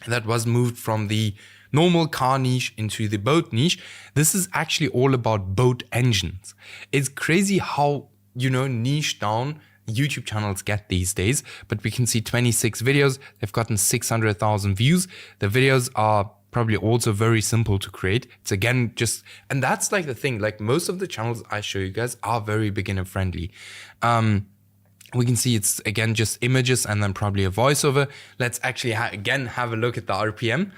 that was moved from the normal car niche into the boat niche. This is actually all about boat engines. It's crazy how, you know, niche down YouTube channels get these days, but we can see 26 videos. They've gotten 600,000 views. The videos are probably also very simple to create. It's again just, and that's like the thing, like most of the channels I show you guys are very beginner friendly. We can see it's again just images and then probably a voiceover. Let's actually again have a look at the RPM.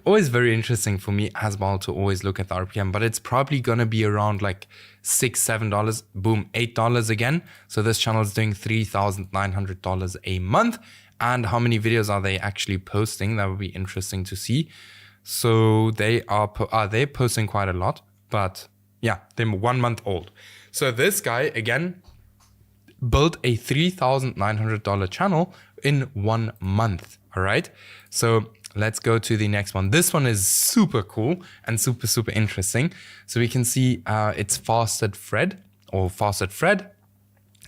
Always very interesting for me as well to always look at the RPM, but it's probably gonna be around like $6-7, boom, $8 again. So this channel is doing $3,900 a month. And how many videos are they actually posting? That would be interesting to see. So they are they're posting quite a lot, but yeah, they're 1 month old. So this guy again built a $3,900 channel in 1 month. All right, so let's go to the next one. This one is super cool and super interesting. So we can see it's Fasted Fred.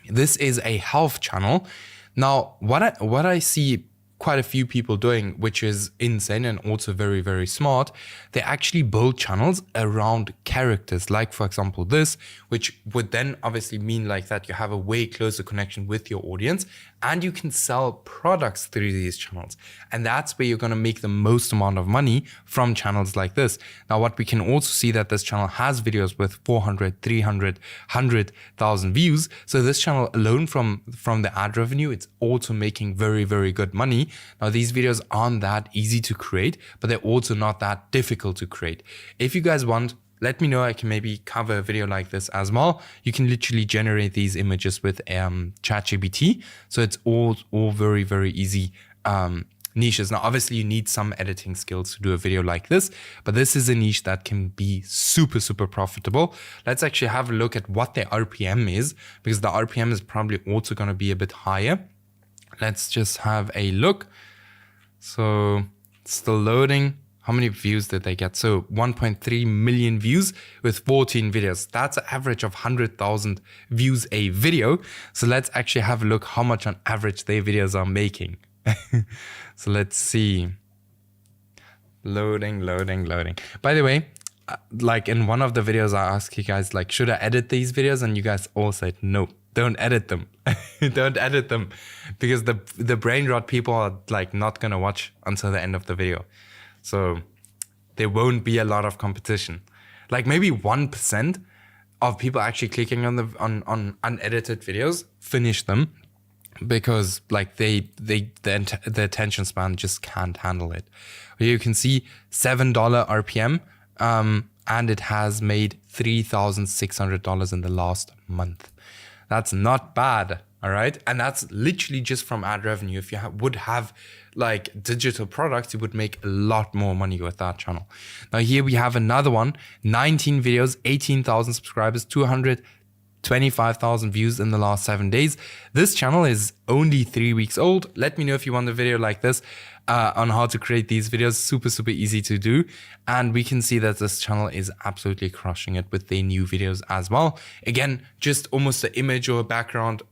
This is a health channel. Now, what I see quite a few people doing, which is insane and also very smart, they actually build channels around characters, like for example this, which would then obviously mean like that you have a way closer connection with your audience and you can sell products through these channels. And that's where you're going to make the most amount of money from channels like this. Now, what we can also see that this channel has videos with 400, 300, 100,000 views. So this channel alone from the ad revenue, it's also making very good money. Now, these videos aren't that easy to create, but they're also not that difficult to create. If you guys want, let me know. I can maybe cover a video like this as well. You can literally generate these images with ChatGPT. So it's all very easy niches. Now, obviously you need some editing skills to do a video like this, but this is a niche that can be super profitable. Let's actually have a look at what the RPM is, because the RPM is probably also going to be a bit higher. Let's just have a look. So it's still loading. How many views did they get? So 1.3 million views with 14 videos. That's an average of 100,000 views a video. So let's actually have a look how much on average their videos are making. So let's see. Loading. By the way, like in one of the videos I asked you guys, like, should I edit these videos? And you guys all said, no, don't edit them. Don't edit them, because the brain rot people are like not gonna watch until the end of the video. So there won't be a lot of competition. Like maybe 1% of people actually clicking on unedited videos finish them, because like the attention span just can't handle it. Here you can see $7 RPM, and it has made $3,600 in the last month. That's not bad. All right. And that's literally just from ad revenue. If you would have like digital products, you would make a lot more money with that channel. Now here we have another one, 19 videos, 18,000 subscribers, 225,000 views in the last 7 days. This channel is only 3 weeks old. Let me know if you want a video like this on how to create these videos. Super easy to do. And we can see that this channel is absolutely crushing it with their new videos as well. Again, just almost an image or a background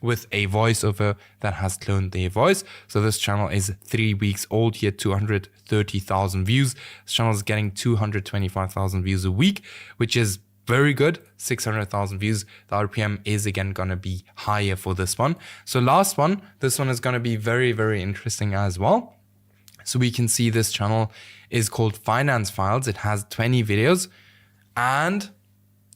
with a voiceover that has cloned their voice. So this channel is 3 weeks old here, 230,000 views. This channel is getting 225,000 views a week, which is very good. 600,000 views. The RPM is again gonna be higher for this one. So last one, this one is gonna be very interesting as well. So we can see this channel is called Finance Files. It has 20 videos and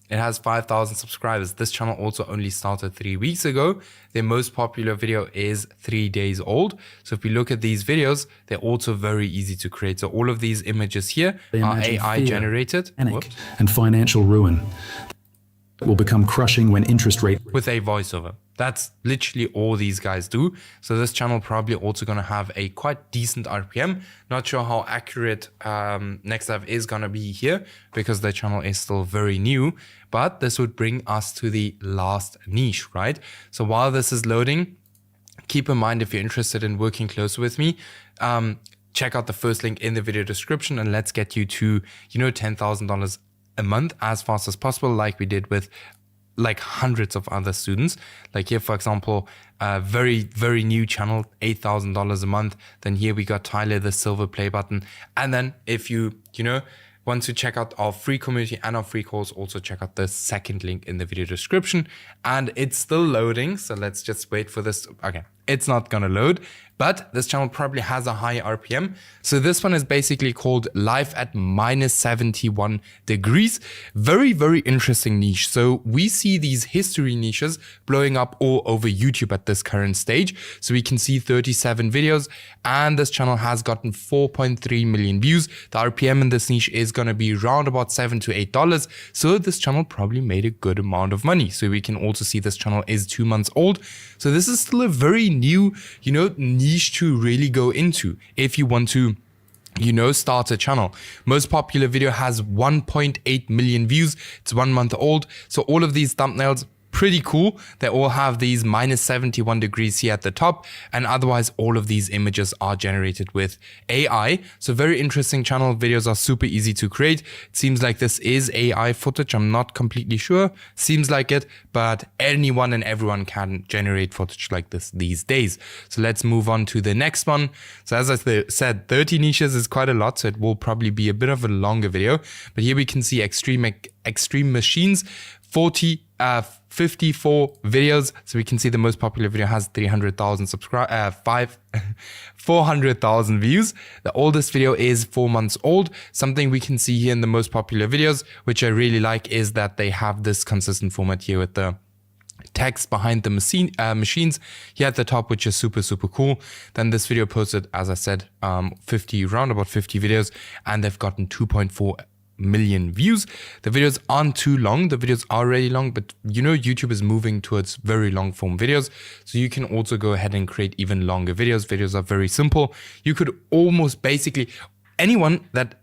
it has 5,000 subscribers. This channel also only started 3 weeks ago. Their most popular video is 3 days old. So if we look at these videos, they're also very easy to create. So all of these images here are AI generated. Panic and financial ruin. will become crushing when interest rate with a voiceover. That's literally all these guys do. So this channel probably also going to have a quite decent RPM. Not sure how accurate NextDev is going to be here because the channel is still very new. But this would bring us to the last niche, right? So while this is loading, keep in mind if you're interested in working closer with me, check out the first link in the video description and let's get you to, $10,000 a month as fast as possible, like we did with like hundreds of other students. Like here, for example, very, very new channel, $8,000 a month. Then here we got Tyler, the silver play button. And then if you want to check out our free community and our free course, also check out the second link in the video description. And it's still loading. So let's just wait for this. Okay, it's not gonna load, but this channel probably has a high RPM. So this one is basically called Life at -71 degrees. Very, very interesting niche. So we see these history niches blowing up all over YouTube at this current stage. So we can see 37 videos and this channel has gotten 4.3 million views. The RPM in this niche is going to be around about $7 to $8. So this channel probably made a good amount of money. So we can also see this channel is 2 months old. So this is still a very new, niche to really go into if you want to start a channel. Most popular video has 1.8 million views. It's 1 month old. So all of these thumbnails, pretty cool. They all have these -71 degrees here at the top, and otherwise all of these images are generated with AI. So very interesting channel. Videos are super easy to create. It seems like this is AI footage. I'm not completely sure. Seems like it, but anyone and everyone can generate footage like this these days. So let's move on to the next one. So as I said, 30 niches is quite a lot, so it will probably be a bit of a longer video. But here we can see extreme machines, 54 videos. So we can see the most popular video has 300,000 400,000 views. The oldest video is 4 months old. Something we can see here in the most popular videos, which I really like, is that they have this consistent format here with the text behind the machines here at the top, which is super, super cool. Then this video posted, as I said, around about 50 videos, and they've gotten 2.4 million views. The videos aren't too long. The videos are really long, but YouTube is moving towards very long form videos. So you can also go ahead and create even longer videos. Videos are very simple. You could almost basically, anyone that,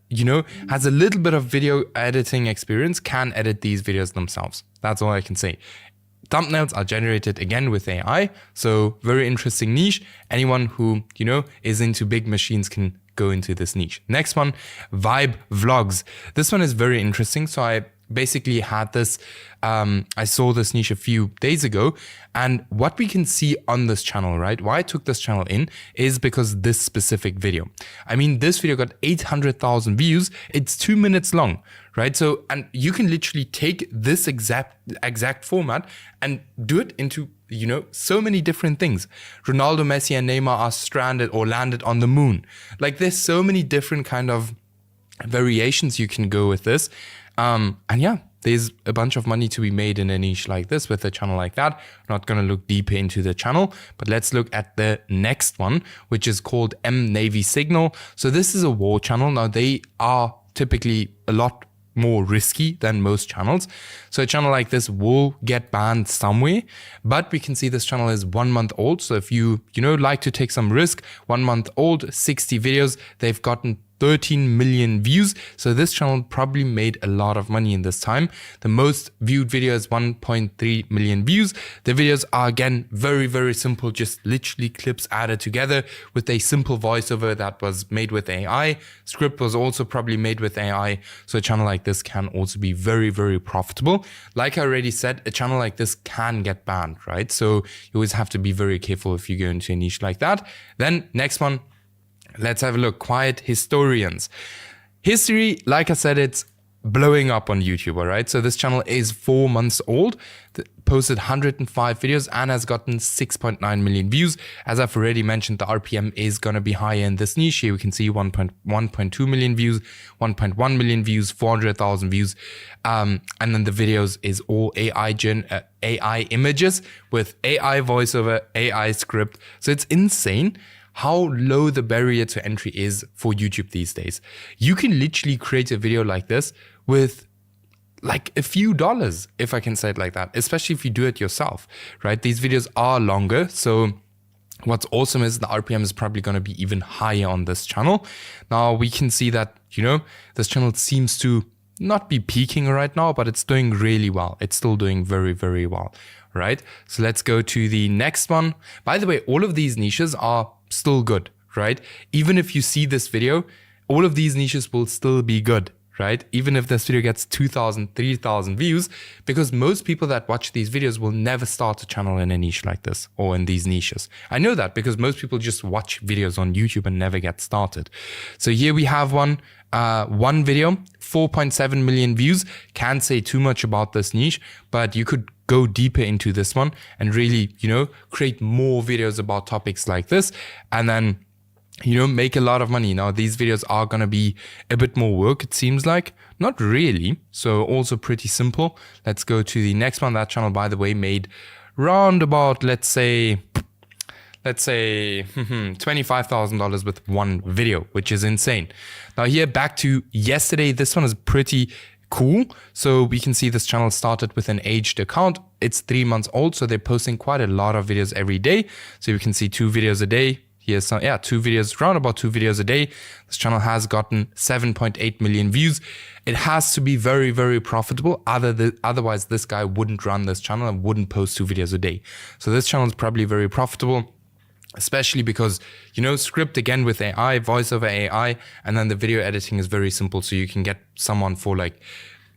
has a little bit of video editing experience can edit these videos themselves. That's all I can say. Thumbnails are generated again with AI. So very interesting niche. Anyone who, is into big machines can go into this niche. Next one, vibe vlogs. This one is very interesting. So I basically had this, I saw this niche a few days ago, and what we can see on this channel, right? Why I took this channel in is because this specific video. I mean, this video got 800,000 views. It's 2 minutes long, right? So, and you can literally take this exact format and do it into, so many different things. Ronaldo, Messi, and Neymar are stranded or landed on the moon. Like there's so many different kind of variations you can go with this. And yeah, there's a bunch of money to be made in a niche like this with a channel like that. I'm not going to look deeper into the channel, but let's look at the next one, which is called M Navy Signal. So this is a war channel. Now they are typically a lot more risky than most channels. So a channel like this will get banned somewhere, but we can see this channel is 1 month old. So if you like to take some risk, 1 month old, 60 videos, they've gotten 13 million views. So this channel probably made a lot of money in this time. The most viewed video is 1.3 million views. The videos are again very, very simple, just literally clips added together with a simple voiceover that was made with AI. Script was also probably made with AI. So a channel like this can also be very, very profitable. Like I already said, a channel like this can get banned, right? So you always have to be very careful if you go into a niche like that. Then next one, let's have a look. Quiet Historians. History, like I said, it's blowing up on YouTube, all right? So this channel is 4 months old, posted 105 videos and has gotten 6.9 million views. As I've already mentioned, the RPM is going to be higher in this niche. Here we can see 1.2 million views, 1.1 million views, 400,000 views. And then the videos is all AI images with AI voiceover, AI script. So it's insane how low the barrier to entry is for YouTube these days. You can literally create a video like this with like a few dollars, if I can say it like that, especially if you do it yourself, right? These videos are longer. So what's awesome is the RPM is probably going to be even higher on this channel. Now we can see that, you know, this channel seems to not be peaking right now, but it's doing really well. It's still doing very, very well, right? So let's go to the next one. By the way, all of these niches are still good, right? Even if you see this video, all of these niches will still be good, right? Even if this video gets 2,000, 3,000 views, because most people that watch these videos will never start a channel in a niche like this or in these niches. I know that because most people just watch videos on YouTube and never get started. So here we have one video, 4.7 million views. Can't say too much about this niche, but you could go deeper into this one and really, you know, create more videos about topics like this, and then, you know, make a lot of money. Now, these videos are going to be a bit more work, it seems like. Not really. So also pretty simple. Let's go to the next one. That channel, by the way, made round about, let's say $25,000 with one video, which is insane. Now here, back to yesterday. This one is pretty cool. So we can see this channel started with an aged account. It's 3 months old. So they're posting quite a lot of videos every day. So you can see 2 videos a day. Here's some, 2 videos, around about 2 videos a day. This channel has gotten 7.8 million views. It has to be very, very profitable. Otherwise, this guy wouldn't run this channel and wouldn't post 2 videos a day. So this channel is probably very profitable, especially because, you know, script again with AI, voiceover AI, and then the video editing is very simple. So you can get someone for like,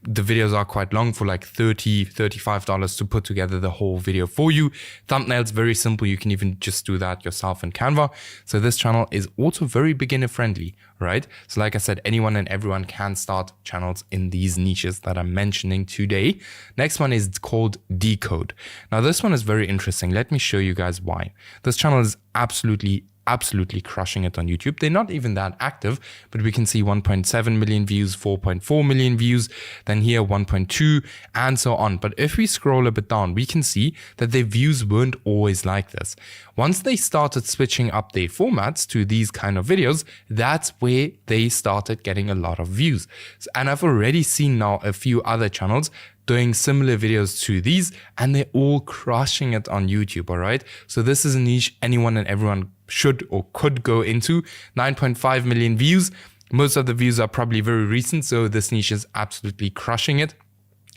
the videos are quite long, for like $30, $35 to put together the whole video for you. Thumbnails, very simple. You can even just do that yourself in Canva. So this channel is also very beginner friendly, right? So like I said, anyone and everyone can start channels in these niches that I'm mentioning today. Next one is called Decode. Now this one is very interesting. Let me show you guys why. This channel is absolutely crushing it on YouTube. They're not even that active, but we can see 1.7 million views, 4.4 million views, then here 1.2 and so on. But if we scroll a bit down, we can see that their views weren't always like this. Once they started switching up their formats to these kind of videos, that's where they started getting a lot of views. And I've already seen now a few other channels doing similar videos to these, and they're all crushing it on YouTube, all right? So this is a niche anyone and everyone should or could go into. 9.5 million views. Most of the views are probably very recent, so this niche is absolutely crushing it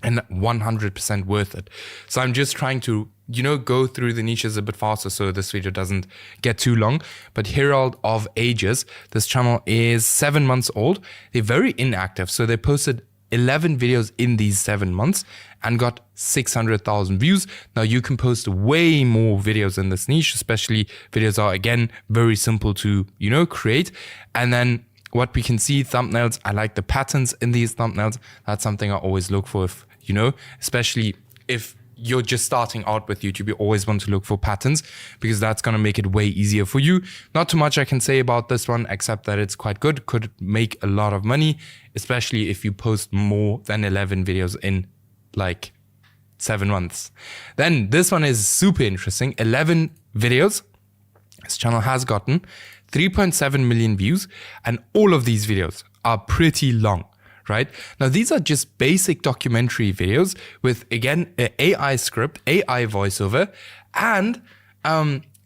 and 100% worth it. So I'm just trying to, you know, go through the niches a bit faster so this video doesn't get too long. But Herald of Ages, this channel is 7 months old. They're very inactive, so they posted 11 videos in these 7 months and got 600,000 views. Now you can post way more videos in this niche, especially videos are again very simple to, you know, create. And then what we can see, thumbnails, I like the patterns in these thumbnails. That's something I always look for, if, you know, especially if you're just starting out with YouTube, you always want to look for patterns because that's going to make it way easier for you. Not too much I can say about this one, except that it's quite good. Could make a lot of money, especially if you post more than 11 videos in like 7 months. Then this one is super interesting. 11 videos. This channel has gotten 3.7 million views, and all of these videos are pretty long. Right? Now, these are just basic documentary videos with, again, an AI script, AI voiceover, and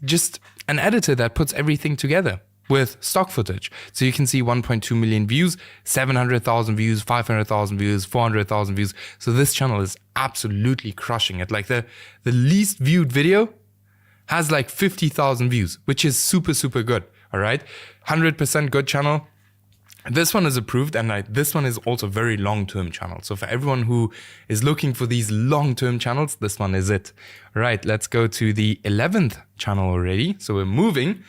just an editor that puts everything together with stock footage. So you can see 1.2 million views, 700,000 views, 500,000 views, 400,000 views. So this channel is absolutely crushing it. Like the least viewed video has like 50,000 views, which is super, super good. All right. 100% good channel. This one is approved, and this one is also very long-term channel. So for everyone who is looking for these long-term channels, this one is it. Right, let's go to the 11th channel already. So we're moving.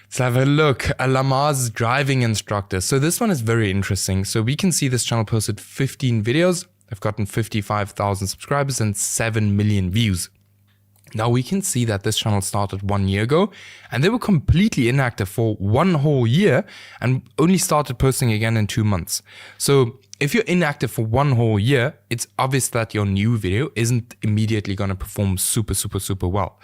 Let's have a look. A Lamar's driving instructor. So this one is very interesting. So we can see this channel posted 15 videos. They've gotten 55,000 subscribers and 7 million views. Now we can see that this channel started 1 year ago and they were completely inactive for 1 whole year and only started posting again in 2 months. So if you're inactive for 1 whole year, it's obvious that your new video isn't immediately going to perform super, super, super well.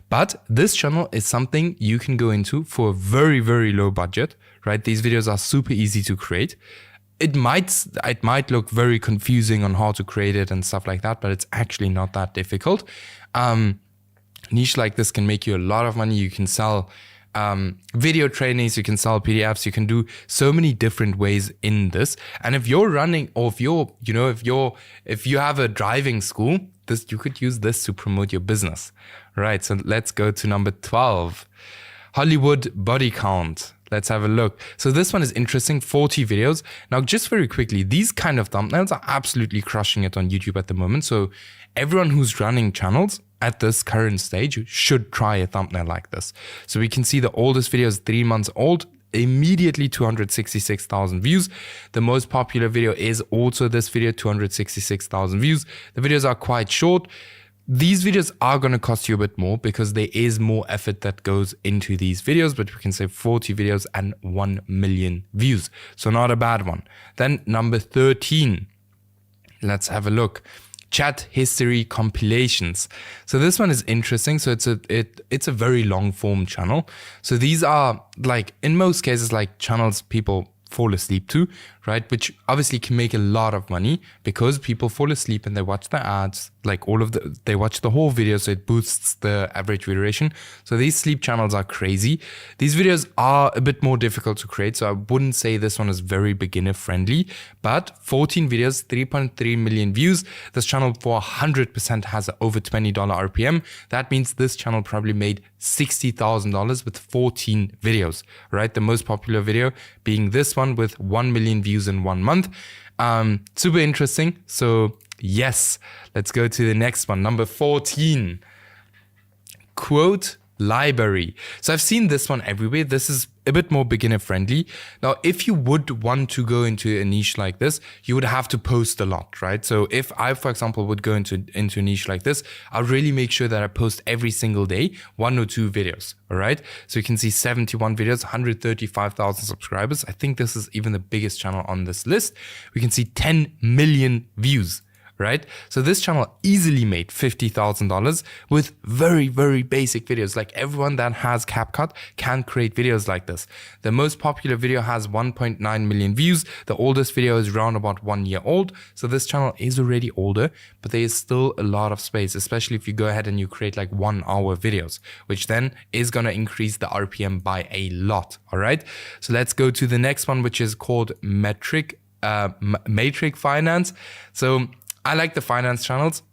But this channel is something you can go into for a very, very low budget, right? These videos are super easy to create. it might look very confusing on how to create it and stuff like that, but it's actually not that difficult. Niche like this can make you a lot of money. You can sell video trainings, you can sell PDFs, you can do so many different ways in this. And if you're running, or if you have a driving school, you could use this to promote your business. Right, so let's go to number 12. Hollywood body count. Let's have a look. So this one is interesting, 40 videos. Now, just very quickly, these kind of thumbnails are absolutely crushing it on YouTube at the moment. So everyone who's running channels at this current stage should try a thumbnail like this. So we can see the oldest video is 3 months old, immediately 266,000 views. The most popular video is also this video, 266,000 views. The videos are quite short. These videos are going to cost you a bit more because there is more effort that goes into these videos, but we can say 40 videos and 1 million views. So not a bad one. Then number 13, let's have a look. Chat history compilations. So this one is interesting. So it's a very long form channel. So these are like, in most cases, like channels people fall asleep to, right? Which obviously can make a lot of money because people fall asleep and they watch the ads, like they watch the whole video, so it boosts the average view duration. So these sleep channels are crazy. These videos are a bit more difficult to create, so I wouldn't say this one is very beginner friendly, but 14 videos, 3.3 million views. This channel for 100% has over $20 RPM. That means this channel probably made $60,000 with 14 videos, right? The most popular video being this one with 1 million views in 1 month. Super interesting. So yes, let's go to the next one. Number 14, quote library. So I've seen this one everywhere. This is a bit more beginner friendly. Now, if you would want to go into a niche like this, you would have to post a lot, right? So if I, for example, would go into a niche like this, I'll really make sure that I post every single day, 1 or 2 videos, all right? So you can see 71 videos, 135,000 subscribers. I think this is even the biggest channel on this list. We can see 10 million views. Right? So this channel easily made $50,000 with very, very basic videos. Like everyone that has CapCut can create videos like this. The most popular video has 1.9 million views. The oldest video is around about 1 year old. So this channel is already older, but there is still a lot of space, especially if you go ahead and you create like 1 hour videos, which then is going to increase the RPM by a lot. All right. So let's go to the next one, which is called Matrix Finance. So I like the finance channels,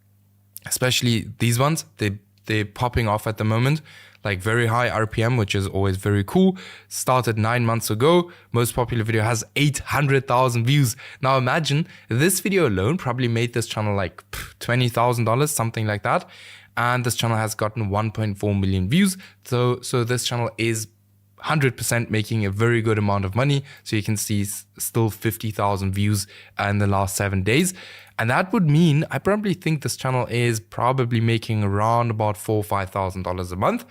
especially these ones. They're popping off at the moment, like very high RPM, which is always very cool. Started 9 months ago. Most popular video has 800,000 views. Now imagine this video alone probably made this channel like $20,000, something like that. And this channel has gotten 1.4 million views. So this channel is 100% making a very good amount of money. So you can see still 50,000 views in the last 7 days. And that would mean, I probably think this channel is probably making around about $4,000 or $5,000 a month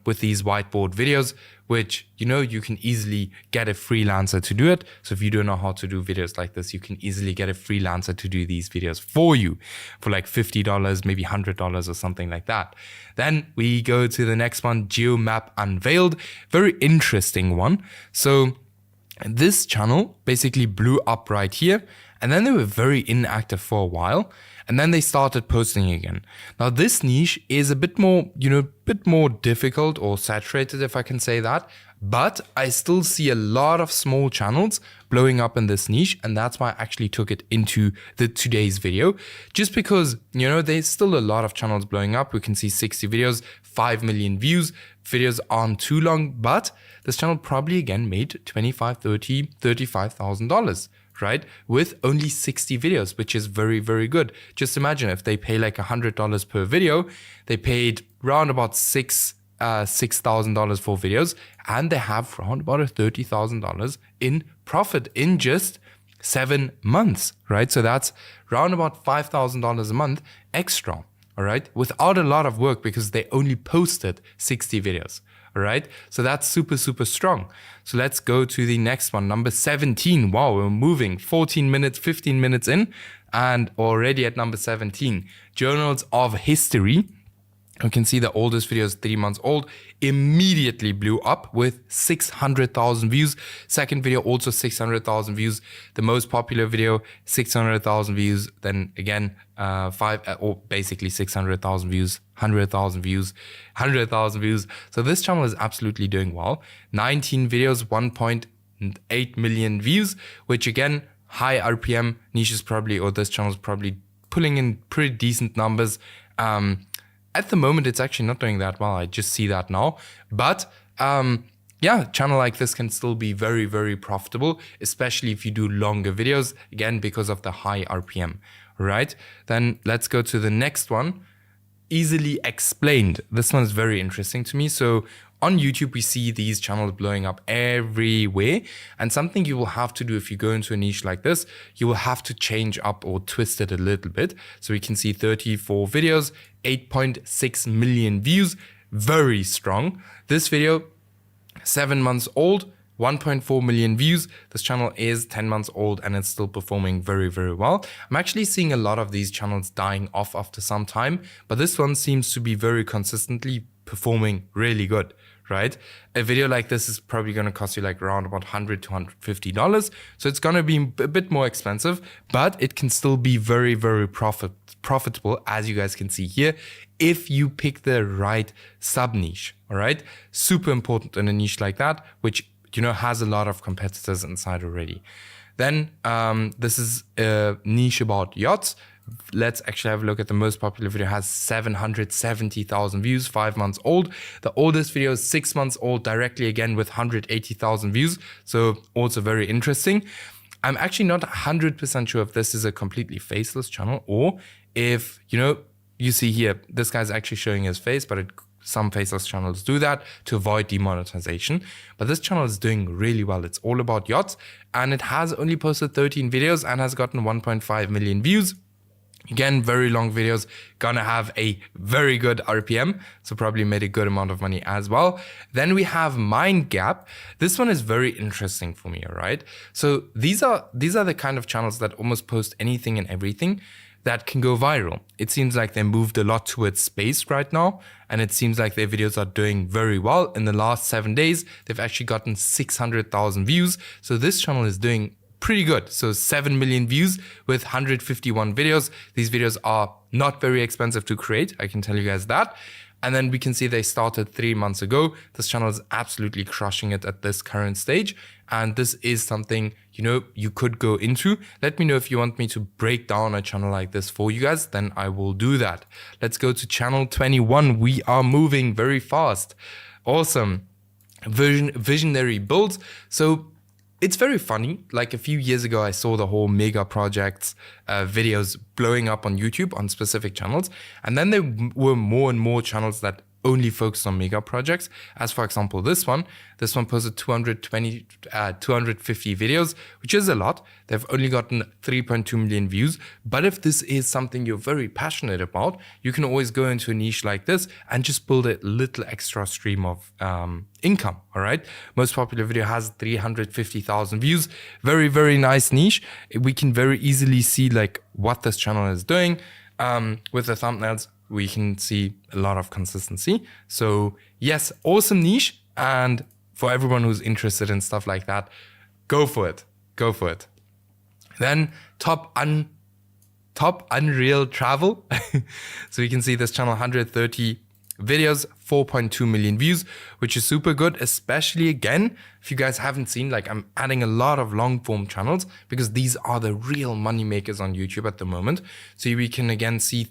with these whiteboard videos, which, you know, you can easily get a freelancer to do it. So if you don't know how to do videos like this, you can easily get a freelancer to do these videos for you for like $50, maybe $100 or something like that. Then we go to the next one, Geomap Unveiled. Very interesting one. So this channel basically blew up right here. And then they were very inactive for a while. And then they started posting again. Now this niche is a bit more, bit more difficult or saturated, if I can say that. But I still see a lot of small channels blowing up in this niche. And that's why I actually took it into today's video. Just because, there's still a lot of channels blowing up. We can see 60 videos, 5 million views. Videos aren't too long, but this channel probably again made $25,000, $30,000, $35,000. Right? With only 60 videos, which is very, very good. Just imagine if they pay like $100 per video, they paid around about $6,000 for videos, and they have around about $30,000 in profit in just 7 months, right? So that's around about $5,000 a month extra, all right? Without a lot of work because they only posted 60 videos. All right, so that's super, super strong. So let's go to the next one, number 17. Wow, we're moving 14 minutes, 15 minutes in, and already at number 17, Journals of History. You can see the oldest video is 3 months old, immediately blew up with 600,000 views. Second video also 600,000 views. The most popular video, 600,000 views. Then again, basically 600,000 views, 100,000 views, 100,000 views. So this channel is absolutely doing well. 19 videos, 1.8 million views, which again, high RPM niches probably, or this channel is probably pulling in pretty decent numbers. At the moment, it's actually not doing that well. I just see that now. But yeah, channel like this can still be very, very profitable, especially if you do longer videos, again, because of the high RPM, right? Then let's go to the next one. Easily explained. This one is very interesting to me. So on YouTube, we see these channels blowing up everywhere. And something you will have to do if you go into a niche like this, you will have to change up or twist it a little bit. So we can see 34 videos, 8.6 million views, very strong. This video, 7 months old, 1.4 million views. This channel is 10 months old and it's still performing very, very well. I'm actually seeing a lot of these channels dying off after some time, but this one seems to be very consistently performing really good, right? A video like this is probably going to cost you like around about $100 to $150. So it's going to be a bit more expensive, but it can still be very, very profitable, as you guys can see here, if you pick the right sub niche, all right? Super important in a niche like that, which, you know, has a lot of competitors inside already. Then this is a niche about yachts. Let's actually have a look at the most popular video. It has 770,000 views, 5 months old. The oldest video is 6 months old, directly again with 180,000 views. So also very interesting. I'm actually not 100% sure if this is a completely faceless channel or if, you know, you see here, this guy's actually showing his face, but some faceless channels do that to avoid demonetization. But this channel is doing really well. It's all about yachts and it has only posted 13 videos and has gotten 1.5 million views. Again, very long videos, gonna have a very good RPM, so probably made a good amount of money as well. Then we have Mind Gap. This one is very interesting for me, all right? So these are the kind of channels that almost post anything and everything that can go viral. It seems like they moved a lot towards space right now, and it seems like their videos are doing very well. In the last 7 days, they've actually gotten 600,000 views. So this channel is doing pretty good. So 7 million views with 151 videos. These videos are not very expensive to create, I can tell you guys that. And then we can see they started 3 months ago. This channel is absolutely crushing it at this current stage. And this is something, you know, you could go into. Let me know if you want me to break down a channel like this for you guys, then I will do that. Let's go to channel 21. We are moving very fast. Awesome. Visionary builds. So it's very funny. Like a few years ago, I saw the whole mega projects videos blowing up on YouTube on specific channels. And then there were more and more channels that only focused on mega projects. As for example, this one posted 250 videos, which is a lot. They've only gotten 3.2 million views. But if this is something you're very passionate about, you can always go into a niche like this and just build a little extra stream of income, all right? Most popular video has 350,000 views. Very, very nice niche. We can very easily see like what this channel is doing. With the thumbnails, we can see a lot of consistency. So yes, awesome niche. And for everyone who's interested in stuff like that, go for it. Go for it. Then top Unreal Travel. So we can see this channel, 130 videos, 4.2 million views, which is super good, especially again, if you guys haven't seen, like I'm adding a lot of long form channels because these are the real money makers on YouTube at the moment. So we can again see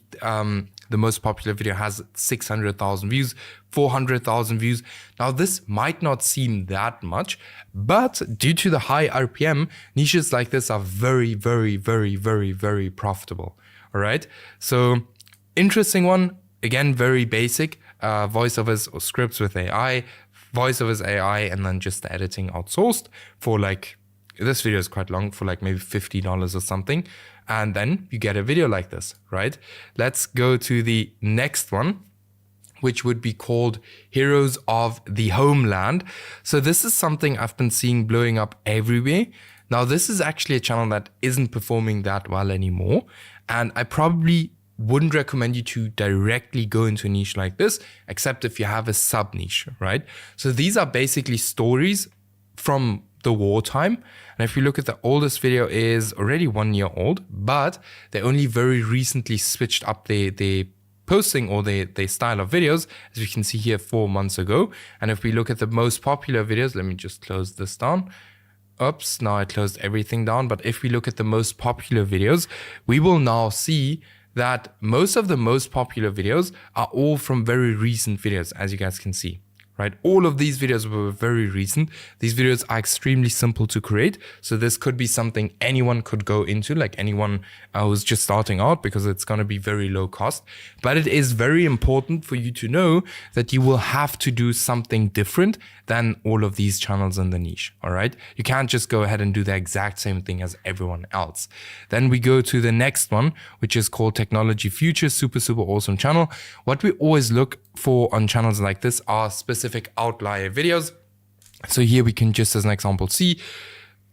the most popular video has 600,000 views, 400,000 views. Now this might not seem that much, but due to the high RPM, niches like this are very, very, very, very, very profitable. All right. So interesting one. Again, very basic, voiceovers or scripts with AI, voiceovers AI, and then just the editing outsourced for like, this video is quite long, for like maybe $50 or something. And then you get a video like this, right? Let's go to the next one, which would be called Heroes of the Homeland. So this is something I've been seeing blowing up everywhere. Now, this is actually a channel that isn't performing that well anymore. And I probably wouldn't recommend you to directly go into a niche like this, except if you have a sub niche, right? So these are basically stories from the wartime. And if you look at the oldest video is already 1 year old, but they only very recently switched up their posting or their style of videos, as we can see here 4 months ago. And if we look at the most popular videos, let me just close this down. Oops, now I closed everything down. But if we look at the most popular videos, we will now see that most of the most popular videos are all from very recent videos, as you guys can see. Right, all of these videos were very recent. These videos are extremely simple to create. So this could be something anyone could go into, like anyone who's just starting out, because it's going to be very low cost. But it is very important for you to know that you will have to do something different than all of these channels in the niche. All right, you can't just go ahead and do the exact same thing as everyone else. Then we go to the next one, which is called Technology Future. Super awesome channel. What we always look for on channels like this are specific outlier videos. So here we can just as an example see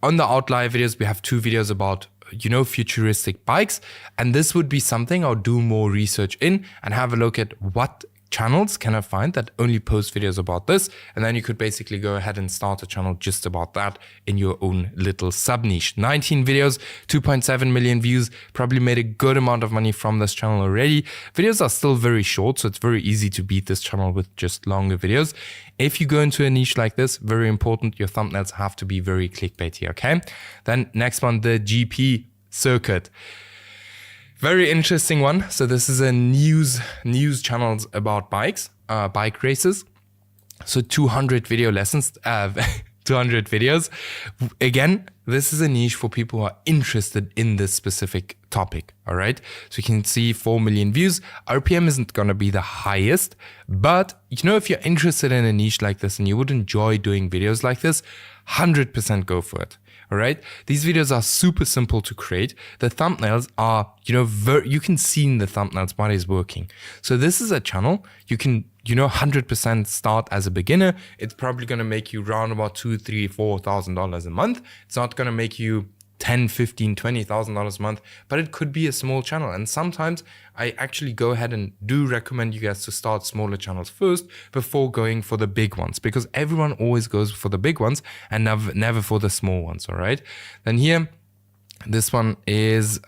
on the outlier videos, we have 2 videos about, you know, futuristic bikes. And this would be something I'll do more research in and have a look at what channels can I find that only post videos about this. And then you could basically go ahead and start a channel just about that in your own little sub niche. 19 videos, 2.7 million views, probably made a good amount of money from this channel already. Videos are still very short, so it's very easy to beat this channel with just longer videos. If you go into a niche like this, very important, your thumbnails have to be very clickbaity, okay? Then next one, the GP circuit. Very interesting one. So this is a news channels about bikes, bike races. So 200 video lessons, 200 videos. Again, this is a niche for people who are interested in this specific topic. All right. So you can see 4 million views. RPM isn't going to be the highest, but you know, if you're interested in a niche like this and you would enjoy doing videos like this, 100% go for it. All right. These videos are super simple to create. The thumbnails are, you know, you can see in the thumbnails what is working. So this is a channel you can, you know, 100% start as a beginner. It's probably going to make you around about $2,000, $3,000, $4,000 a month. It's not going to make you $10,000, $15,000, $20,000 a month, but it could be a small channel. And sometimes I actually go ahead and do recommend you guys to start smaller channels first before going for the big ones, because everyone always goes for the big ones and never for the small ones. All right. Then here, this one is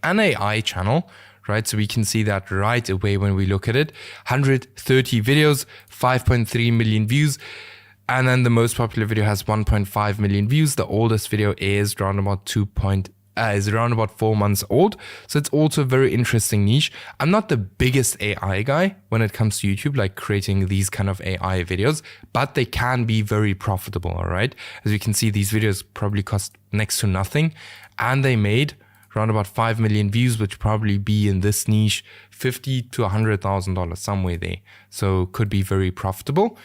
an AI channel, right? So we can see that right away when we look at it. 130 videos, 5.3 million views. And then the most popular video has 1.5 million views. The oldest video is around about 4 months old. So it's also a very interesting niche. I'm not the biggest AI guy when it comes to YouTube, like creating these kind of AI videos, but they can be very profitable. All right. As you can see, these videos probably cost next to nothing, and they made around about 5 million views, which probably be in this niche, $50,000 to $100,000, somewhere there. So could be very profitable.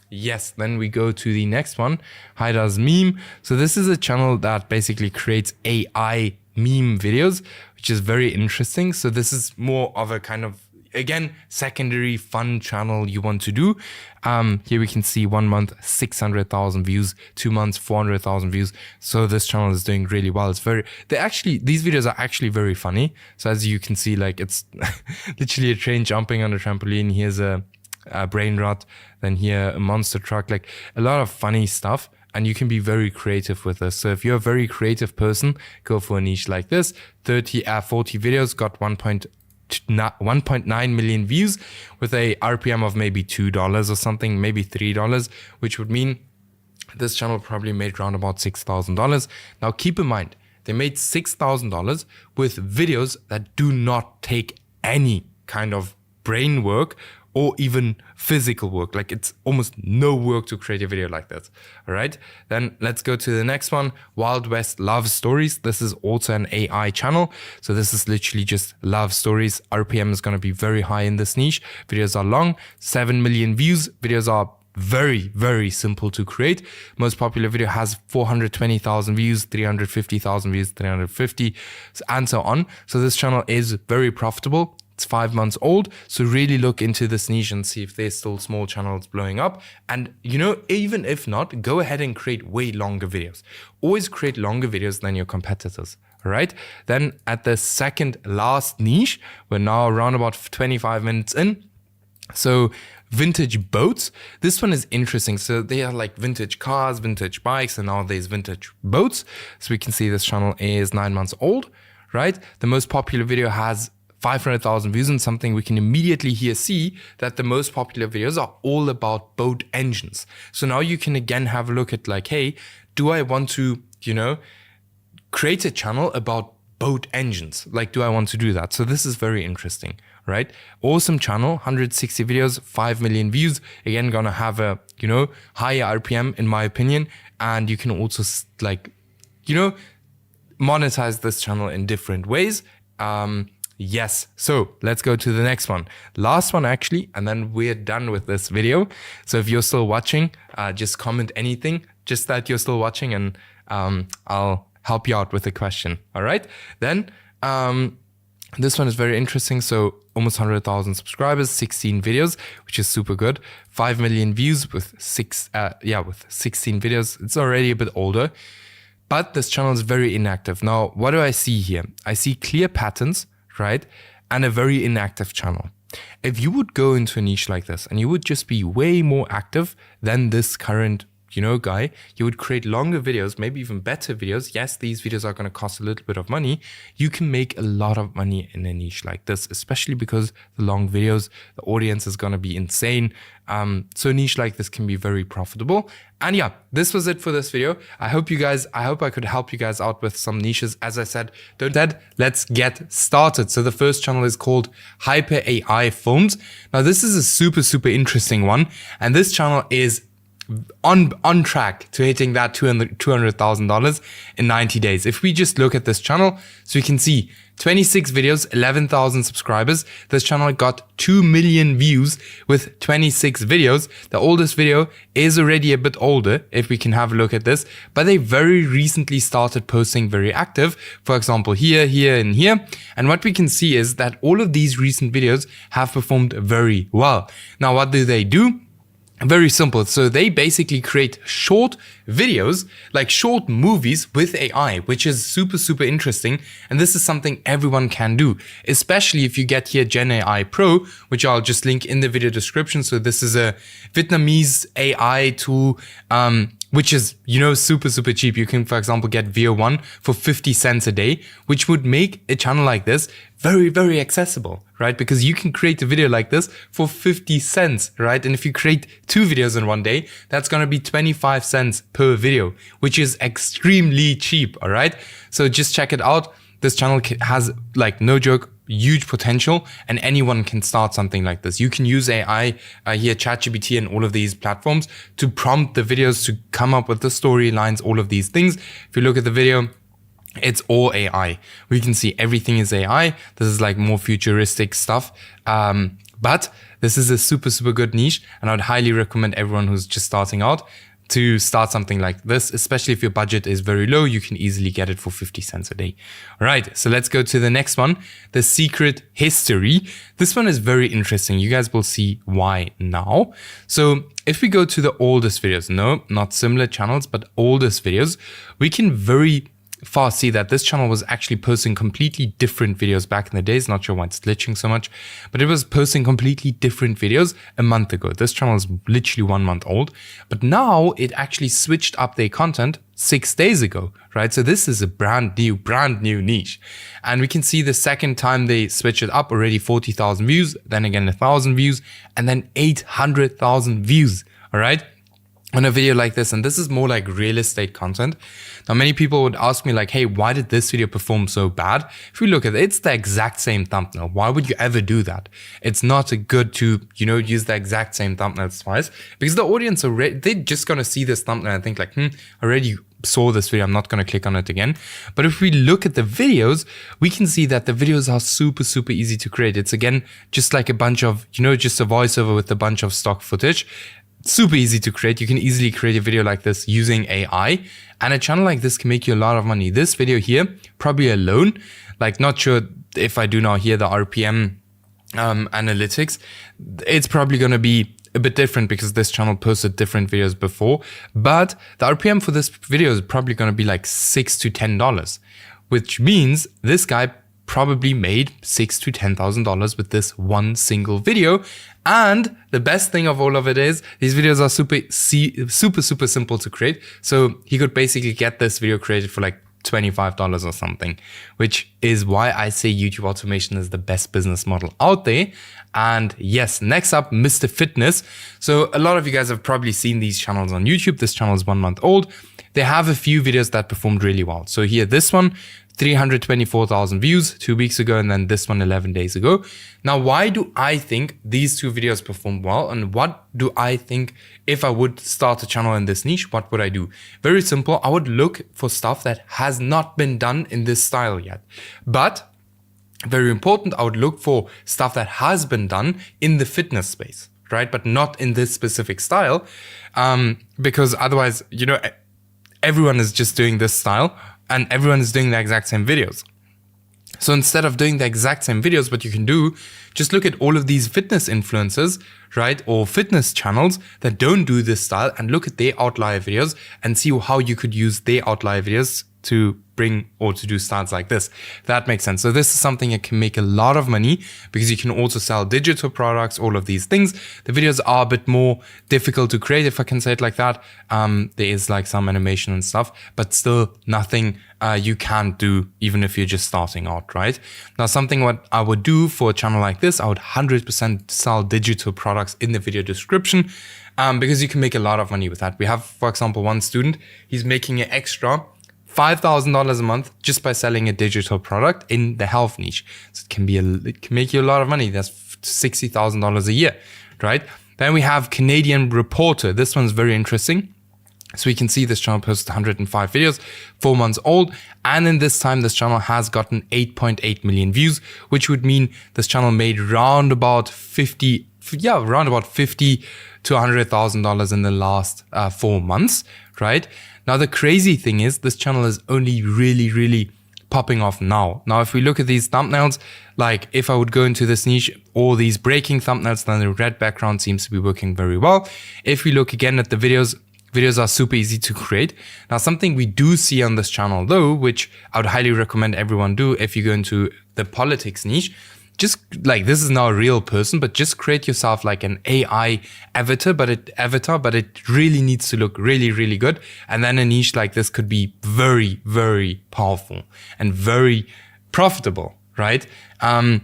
Yes, then we go to the next one, Haida's Meme. So this is a channel that basically creates AI meme videos, which is very interesting. So this is more of a kind of, again, secondary fun channel you want to do. Here we can see 1 month, 600,000 views, 2 months, 400,000 views. So this channel is doing really well. It's these videos are actually very funny. So as you can see, like it's literally a train jumping on a trampoline. Here's a brain rot, then here a monster truck, like a lot of funny stuff, and you can be very creative with this. So if you're a very creative person, go for a niche like this. 40 videos got 1.9 million views with a RPM of maybe $2 or something, maybe $3, which would mean this channel probably made around about $6,000. Now keep in mind, they made $6,000 with videos that do not take any kind of brain work or even physical work. Like it's almost no work to create a video like that. All right. Then let's go to the next one. Wild West Love Stories. This is also an AI channel. So this is literally just love stories. RPM is going to be very high in this niche. Videos are long, 7 million views. Videos are very, very simple to create. Most popular video has 420,000 views, 350,000 views, 350, and so on. So this channel is very profitable. It's 5 months old. So really look into this niche and see if there's still small channels blowing up. And you know, even if not, go ahead and create way longer videos. Always create longer videos than your competitors. all right? Then at the second last niche, we're now around about 25 minutes in. So vintage boats. This one is interesting. So they are like vintage cars, vintage bikes, and now there's vintage boats. So we can see this channel is 9 months old, right? The most popular video has 500,000 views, and something we can immediately here see that the most popular videos are all about boat engines. So now you can again have a look at like, hey, do I want to, you know, create a channel about boat engines? Like, do I want to do that? So this is very interesting, right? Awesome channel, 160 videos, 5 million views. Again, gonna have a, you know, higher RPM in my opinion. And you can also like, you know, monetize this channel in different ways. Yes, so let's go to the next one. Last one actually, and then we're done with this video. So if you're still watching, just comment anything, just that you're still watching, and I'll help you out with the question, all right? Then this one is very interesting. So almost 100,000 subscribers, 16 videos, which is super good. 5 million views with with 16 videos. It's already a bit older, but this channel is very inactive. Now, what do I see here? I see clear patterns, right? And a very inactive channel. If you would go into a niche like this and you would just be way more active than this current, you know, guy, you would create longer videos, maybe even better videos. Yes, these videos are going to cost a little bit of money. You can make a lot of money in a niche like this, especially because the long videos, the audience is going to be insane. So a niche like this can be very profitable. And yeah, this was it for this video. I hope I could help you guys out with some niches. As I said, let's get started. So the first channel is called Hyper AI Films. Now this is a super interesting one. And this channel is on track to hitting that $200,000 in 90 days. If we just look at this channel, so you can see 26 videos, 11,000 subscribers. This channel got 2 million views with 26 videos. The oldest video is already a bit older, if we can have a look at this, but they very recently started posting very active. For example, here, and here. And what we can see is that all of these recent videos have performed very well. Now, what do? Very simple. So they basically create short videos, like short movies with AI, which is super interesting. And this is something everyone can do, especially if you get here GenAIPro, which I'll just link in the video description. So this is a Vietnamese AI tool, which is, you know, super cheap. You can, for example, get VO1 for 50 cents a day, which would make a channel like this very accessible, right? Because you can create a video like this for 50 cents, right? And if you create 2 videos in one day, that's going to be 25 cents per video, which is extremely cheap, all right? So just check it out. This channel has, like, no joke, huge potential, and anyone can start something like this. You can use AI here, ChatGPT and all of these platforms to prompt the videos to come up with the storylines, all of these things. If you look at the video, it's all AI. We can see everything is AI. This is like more futuristic stuff. But this is a super good niche, and I'd highly recommend everyone who's just starting out to start something like this, especially if your budget is very low. You can easily get it for 50 cents a day. All right, so let's go to the next one, The Secret History. This one is very interesting. You guys will see why now. So if we go to the oldest videos, no, not similar channels, but oldest videos, we can very fast see that this channel was actually posting completely different videos back in the days. Not sure why it's glitching so much, but it was posting completely different videos a month ago. This channel is literally 1 month old, but now it actually switched up their content 6 days ago, right? So this is a brand new niche. And we can see the second time they switch it up, already 40,000 views, then again 1,000 views, and then 800,000 views, all right? On a video like this. And this is more like real estate content. Now, many people would ask me like, hey, why did this video perform so bad? If we look at it, it's the exact same thumbnail. Why would you ever do that? It's not good to, you know, use the exact same thumbnail twice, because the audience already, they're just going to see this thumbnail and think like, I already saw this video, I'm not going to click on it again. But if we look at the videos, we can see that the videos are super easy to create. It's again, just like a bunch of, you know, just a voiceover with a bunch of stock footage. Super easy to create. You can easily create a video like this using AI, and a channel like this can make you a lot of money. This video here, probably alone, like not sure if I do now here the RPM analytics, it's probably going to be a bit different because this channel posted different videos before, but the RPM for this video is probably going to be like $6 to $10, which means this guy probably made $6,000 to $10,000 with this one single video. And the best thing of all of it is these videos are super simple to create. So he could basically get this video created for like $25 or something, which is why I say YouTube automation is the best business model out there. And yes, next up, Mr. Fitness. So a lot of you guys have probably seen these channels on YouTube. This channel is 1 month old. They have a few videos that performed really well. So here, this one, 324,000 views 2 weeks ago, and then this one 11 days ago. Now, why do I think these two videos perform well? And what do I think if I would start a channel in this niche, what would I do? Very simple. I would look for stuff that has not been done in this style yet. But very important, I would look for stuff that has been done in the fitness space, right? But not in this specific style. Because otherwise, you know, everyone is just doing this style and everyone is doing the exact same videos. So instead of doing the exact same videos, what you can do, just look at all of these fitness influencers, right? Or fitness channels that don't do this style and look at their outlier videos and see how you could use their outlier videos to bring or to do styles like this. That makes sense. So this is something that can make a lot of money because you can also sell digital products, all of these things. The videos are a bit more difficult to create, if I can say it like that. There is like some animation and stuff, but still nothing you can't do even if you're just starting out, right? Now, something what I would do for a channel like this, I would 100% sell digital products in the video description because you can make a lot of money with that. We have, for example, one student, he's making an extra $5,000 a month just by selling a digital product in the health niche. So it can make you a lot of money. That's $60,000 a year, right? Then we have Canadian Reporter. This one's very interesting. So we can see this channel posted 105 videos, 4 months old. And in this time, this channel has gotten 8.8 million views, which would mean this channel made round about 50 to $100,000 in the last 4 months, right? Now, the crazy thing is this channel is only really popping off now. Now, if we look at these thumbnails, like if I would go into this niche, all these breaking thumbnails, then the red background seems to be working very well. If we look again at the videos are super easy to create. Now, something we do see on this channel though, which I would highly recommend everyone do if you go into the politics niche, just like this is now a real person, but just create yourself like an AI avatar, but it really needs to look really good. And then a niche like this could be very powerful and very profitable, right? Now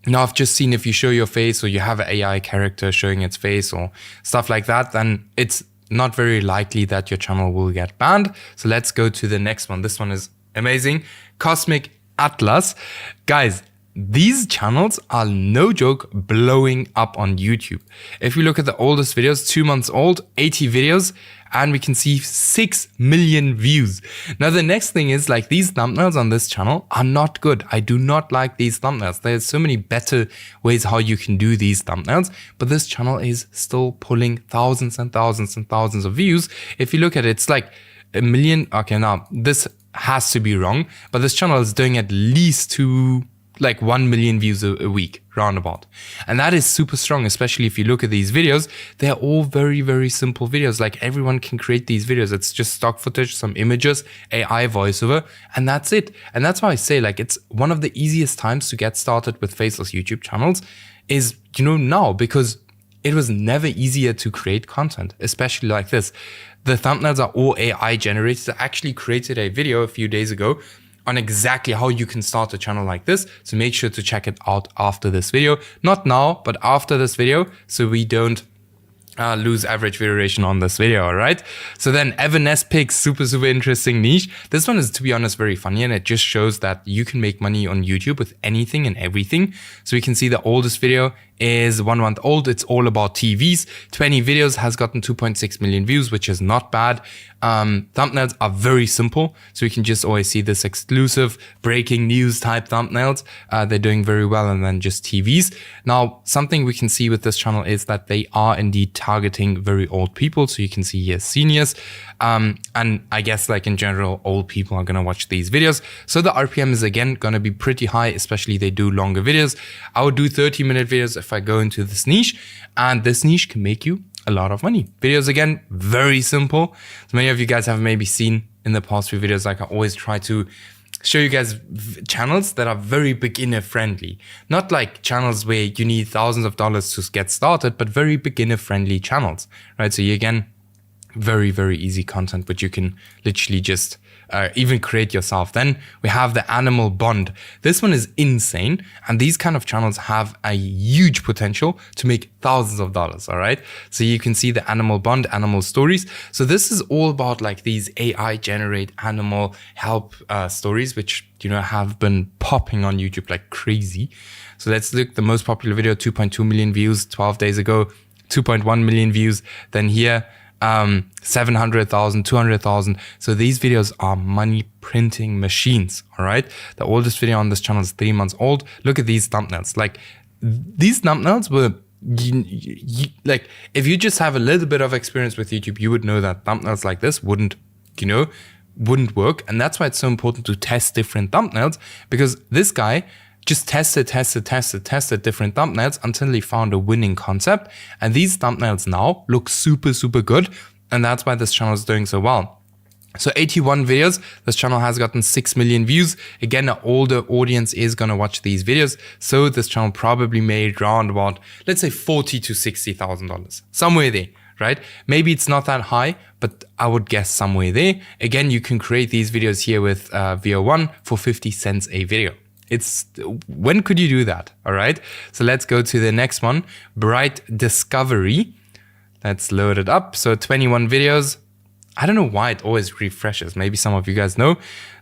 I've just seen if you show your face or you have an AI character showing its face or stuff like that, then it's not very likely that your channel will get banned. So let's go to the next one. This one is amazing. Cosmic Atlas. Guys, these channels are no joke blowing up on YouTube. If we look at the oldest videos, 2 months old, 80 videos, and we can see 6 million views. Now, the next thing is like these thumbnails on this channel are not good. I do not like these thumbnails. There's so many better ways how you can do these thumbnails, but this channel is still pulling thousands and thousands and thousands of views. If you look at it, it's like a million. Okay, now this has to be wrong, but this channel is doing at least 1 million views a week, roundabout. And that is super strong, especially if you look at these videos. They're all very simple videos. Like everyone can create these videos. It's just stock footage, some images, AI voiceover, and that's it. And that's why I say like it's one of the easiest times to get started with faceless YouTube channels is, you know, now, because it was never easier to create content, especially like this. The thumbnails are all AI generated. I actually created a video a few days ago on exactly how you can start a channel like this. So make sure to check it out after this video. Not now, but after this video, so we don't lose average view duration on this video, all right? So then Everest pics, super interesting niche. This one is, to be honest, very funny, and it just shows that you can make money on YouTube with anything and everything. So we can see the oldest video is 1 month old. It's all about TVs. 20 videos, has gotten 2.6 million views, which is not bad. Thumbnails are very simple, so you can just always see this exclusive breaking news type thumbnails. They're doing very well, and then just TVs. Now, something we can see with this channel is that they are indeed targeting very old people. So you can see here seniors, and I guess like in general, old people are gonna watch these videos. So the RPM is again gonna be pretty high, especially they do longer videos. I would do 30-minute videos if I go into this niche, and this niche can make you a lot of money. Videos again, very simple. So many of you guys have maybe seen in the past few videos, like I always try to show you guys channels that are very beginner friendly. Not like channels where you need thousands of dollars to get started, but very beginner friendly channels, right? So you, again, very, very easy content, which you can literally just even create yourself. Then we have the animal bond. This one is insane. And these kind of channels have a huge potential to make thousands of dollars. All right. So you can see the animal bond, animal stories. So this is all about like these AI generate animal help stories, which, you know, have been popping on YouTube like crazy. So let's look. The most popular video, 2.2 million views 12 days ago, 2.1 million views. Then here, 700,000, 200,000. So these videos are money printing machines. All right. The oldest video on this channel is 3 months old. Look at these thumbnails. Like these thumbnails were, like if you just have a little bit of experience with YouTube, you would know that thumbnails like this wouldn't work. And that's why it's so important to test different thumbnails, because this guy just tested different thumbnails until he found a winning concept. And these thumbnails now look super, super good. And that's why this channel is doing so well. So 81 videos, this channel has gotten 6 million views. Again, an older audience is going to watch these videos. So this channel probably made around about, let's say $40,000 to $60,000, somewhere there, right? Maybe it's not that high, but I would guess somewhere there. Again, you can create these videos here with VO1 for 50 cents a video. When could you do that? All right. So let's go to the next one, Bright Discovery. Let's load it up. So 21 videos. I don't know why it always refreshes. Maybe some of you guys know.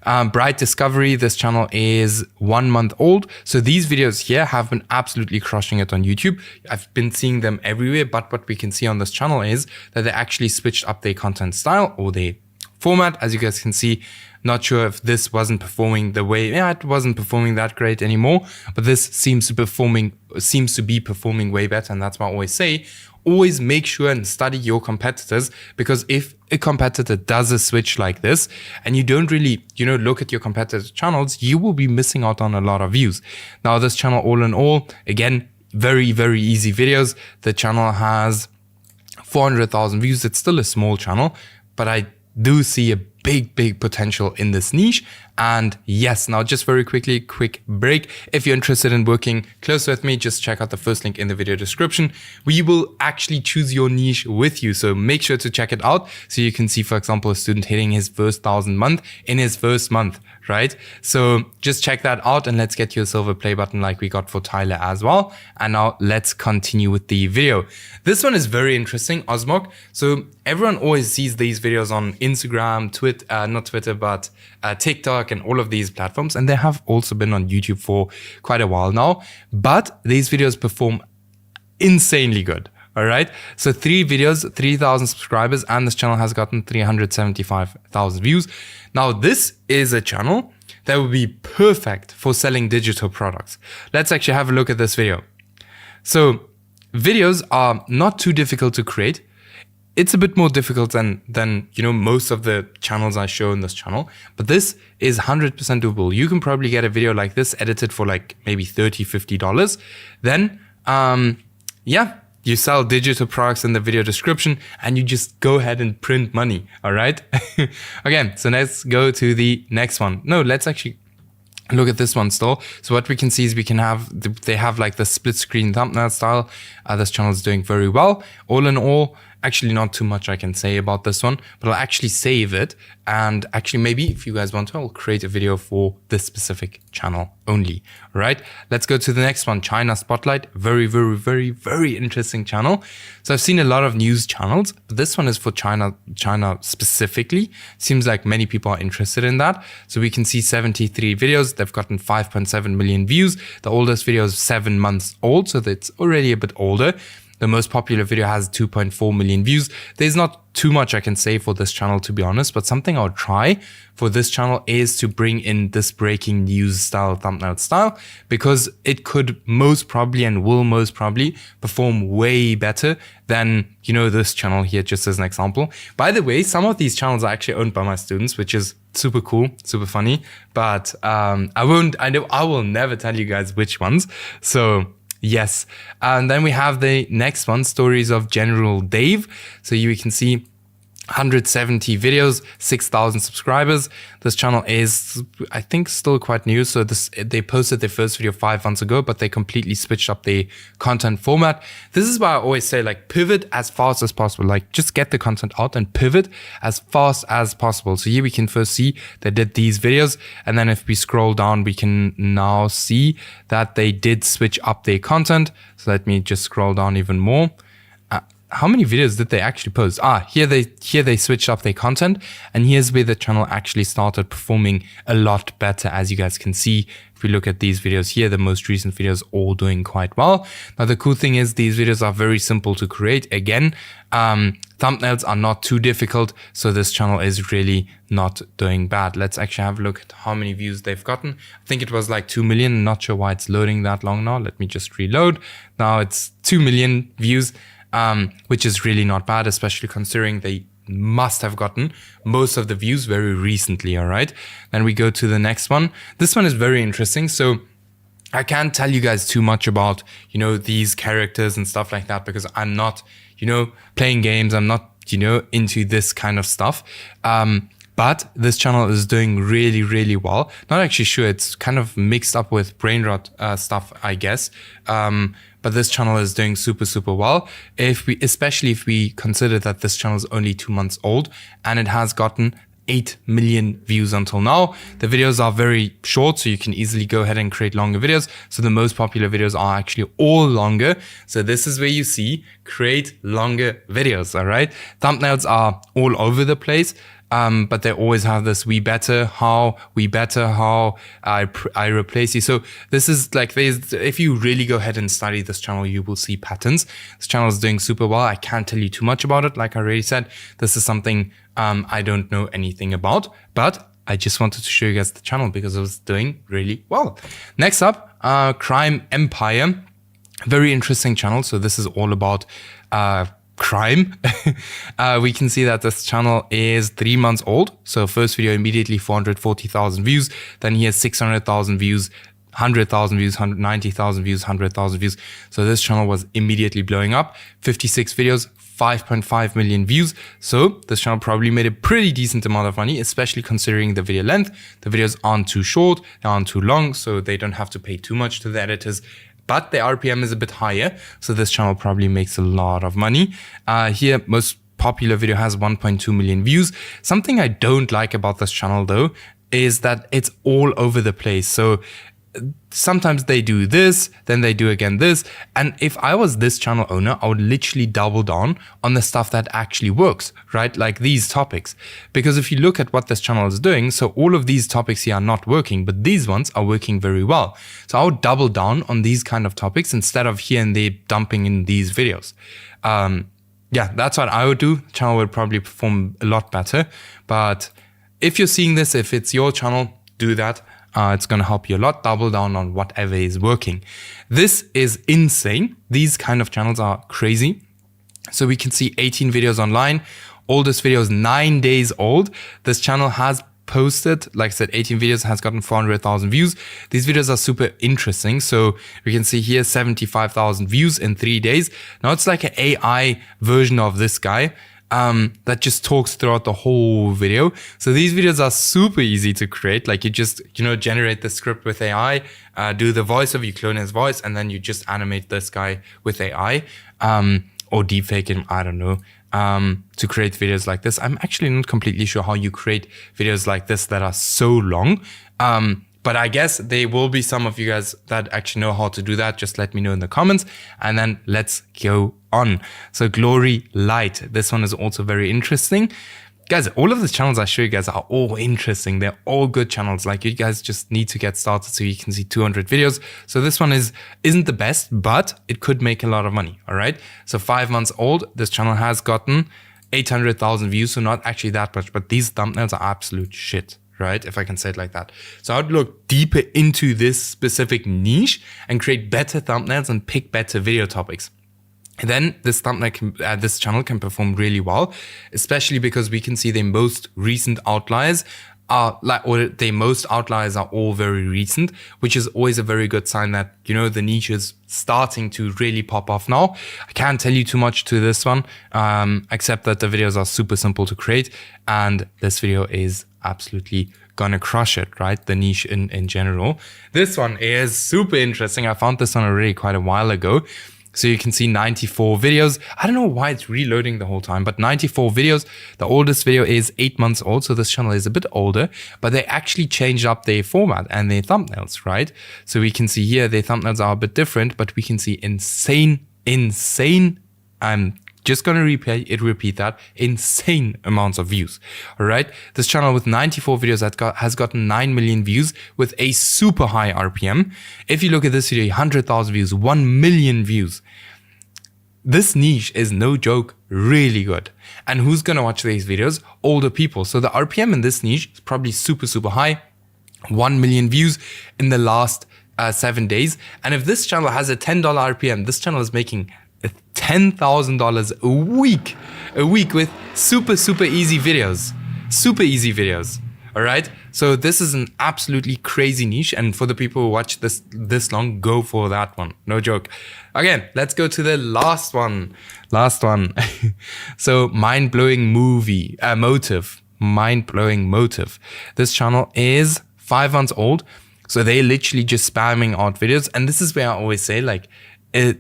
Bright Discovery, this channel is 1 month old. So these videos here have been absolutely crushing it on YouTube. I've been seeing them everywhere, but what we can see on this channel is that they actually switched up their content style or their format. As you guys can see, not sure if this wasn't performing the way, it wasn't performing that great anymore, but this seems to be performing way better. And that's why I always say, always make sure and study your competitors, because if a competitor does a switch like this and you don't really, look at your competitor channels, you will be missing out on a lot of views. Now this channel, all in all, again, very, very easy videos. The channel has 400,000 views. It's still a small channel, but I do see a big potential in this niche. And yes, now just very quickly, quick break. If you're interested in working close with me, just check out the first link in the video description. We will actually choose your niche with you. So make sure to check it out. So you can see, for example, a student hitting his first 1,000 month in his first month, right? So just check that out and let's get you a silver play button like we got for Tyler as well. And now let's continue with the video. This one is very interesting, Osmog. So everyone always sees these videos on Instagram, not Twitter, but TikTok and all of these platforms. And they have also been on YouTube for quite a while now. But these videos perform insanely good. All right. So 3 videos, 3,000 subscribers, and this channel has gotten 375,000 views. Now, this is a channel that would be perfect for selling digital products. Let's actually have a look at this video. So videos are not too difficult to create. It's a bit more difficult than most of the channels I show in this channel, but this is 100% doable. You can probably get a video like this edited for like maybe $30, $50. Then, you sell digital products in the video description and you just go ahead and print money. All right. Okay. So let's go to the next one. No, let's actually look at this one still. So what we can see is they have like the split screen thumbnail style. This channel is doing very well. All in all, actually not too much I can say about this one, but I'll actually save it. And actually maybe if you guys want to, I'll create a video for this specific channel only. All right, let's go to the next one, China Spotlight. Very, very, very, very interesting channel. So I've seen a lot of news channels, but this one is for China specifically. Seems like many people are interested in that. So we can see 73 videos. They've gotten 5.7 million views. The oldest video is 7 months old, so that's already a bit older. The most popular video has 2.4 million views. There's not too much I can say for this channel, to be honest, but something I'll try for this channel is to bring in this breaking news style, thumbnail style, because it could most probably and will most probably perform way better than, this channel here, just as an example. By the way, some of these channels are actually owned by my students, which is super cool, super funny, but I will never tell you guys which ones. So yes. And then we have the next one, Stories of General Dave. So you can see 170 videos, 6,000 subscribers. This channel is, I think, still quite new. So they posted their first video 5 months ago, but they completely switched up the content format. This is why I always say, like, pivot as fast as possible. Like, just get the content out and pivot as fast as possible. So here we can first see they did these videos. And then if we scroll down, we can now see that they did switch up their content. So let me just scroll down even more. How many videos did they actually post? Here they switched up their content, and here's where the channel actually started performing a lot better, as you guys can see. If we look at these videos here, the most recent videos all doing quite well. Now the cool thing is these videos are very simple to create. Again, thumbnails are not too difficult, so this channel is really not doing bad. Let's actually have a look at how many views they've gotten. I think it was like 2 million. Not sure why it's loading that long now. Let me just reload. Now it's 2 million views. Which is really not bad, especially considering they must have gotten most of the views very recently, all right? Then we go to the next one. This one is very interesting. So I can't tell you guys too much about, you know, these characters and stuff like that, because I'm not, you know, playing games. I'm not, you know, into this kind of stuff. But this channel is doing really, really well. Not actually sure. It's kind of mixed up with brain rot stuff, I guess. But this channel is doing super, super well. Especially if we consider that this channel is only 2 months old and it has gotten 8 million views until now. The videos are very short, so you can easily go ahead and create longer videos. So the most popular videos are actually all longer. So this is where you see create longer videos, all right? Thumbnails are all over the place. But they always have this we better how, I replace you. So this is like, if you really go ahead and study this channel, you will see patterns. This channel is doing super well. I can't tell you too much about it. Like I already said, this is something I don't know anything about, but I just wanted to show you guys the channel because it was doing really well. Next up, Crime Empire. Very interesting channel. So this is all about crime. We can see that this channel is 3 months old. So first video immediately 440,000 views. Then he has 600,000 views, 100,000 views, 190,000 views, 100,000 views. So this channel was immediately blowing up. 56 videos, 5.5 million views. So this channel probably made a pretty decent amount of money, especially considering the video length. The videos aren't too short, they aren't too long, so they don't have to pay too much to the editors. But the RPM is a bit higher, so this channel probably makes a lot of money. Here, most popular video has 1.2 million views. Something I don't like about this channel, though, is that it's all over the place. So sometimes they do this, then they do again this. And if I was this channel owner, I would literally double down on the stuff that actually works, right? Like these topics. Because if you look at what this channel is doing, so all of these topics here are not working, but these ones are working very well. So I would double down on these kind of topics instead of here and there dumping in these videos. Yeah, that's what I would do. The channel would probably perform a lot better. But if you're seeing this, if it's your channel, do that. It's going to help you a lot. Double down on whatever is working. This is insane. These kind of channels are crazy. So we can see 18 videos online. Oldest video is 9 days old. This channel has posted, like I said, 18 videos, has gotten 400,000 views. These videos are super interesting. So we can see here 75,000 views in 3 days. Now it's like an AI version of this guy. That just talks throughout the whole video. So these videos are super easy to create. Like you just, generate the script with AI, do the voiceover, you clone his voice, and then you just animate this guy with AI, or deepfake him, I don't know, to create videos like this. I'm actually not completely sure how you create videos like this that are so long. But I guess there will be some of you guys that actually know how to do that. Just let me know in the comments, and then let's go on. So Glory Light, this one is also very interesting. Guys, all of the channels I show you guys are all interesting. They're all good channels. Like, you guys just need to get started so you can see 200 videos. So this one isn't the best, but it could make a lot of money, all right? So 5 months old, this channel has gotten 800,000 views, so not actually that much, but these thumbnails are absolute shit, right? If I can say it like that. So I'd look deeper into this specific niche and create better thumbnails and pick better video topics. And then this channel can perform really well, especially because we can see the most recent outliers are like, or the most outliers are all very recent, which is always a very good sign that, you know, the niche is starting to really pop off now. I can't tell you too much to this one, except that the videos are super simple to create, and this video is absolutely gonna crush it, right? The niche in general. This one is super interesting. I found this one already quite a while ago. So you can see 94 videos. I don't know why it's reloading the whole time, but 94 videos. The oldest video is 8 months old, so this channel is a bit older, but they actually changed up their format and their thumbnails, right? So we can see here their thumbnails are a bit different, but we can see insane, I'm just going to repeat that, insane amounts of views. All right. This channel with 94 videos has gotten 9 million views with a super high RPM. If you look at this video, 100,000 views, 1 million views. This niche is no joke, really good. And who's going to watch these videos? Older people. So the RPM in this niche is probably super, super high. 1 million views in the last 7 days. And if this channel has a $10 RPM, this channel is making $10,000 a week with super easy videos. All right, so this is an absolutely crazy niche, and for the people who watch this long, go for that one, no joke. Again, let's go to the last one. So mind-blowing motive. This channel is 5 months old, so they're literally just spamming out videos, and this is where I always say, like a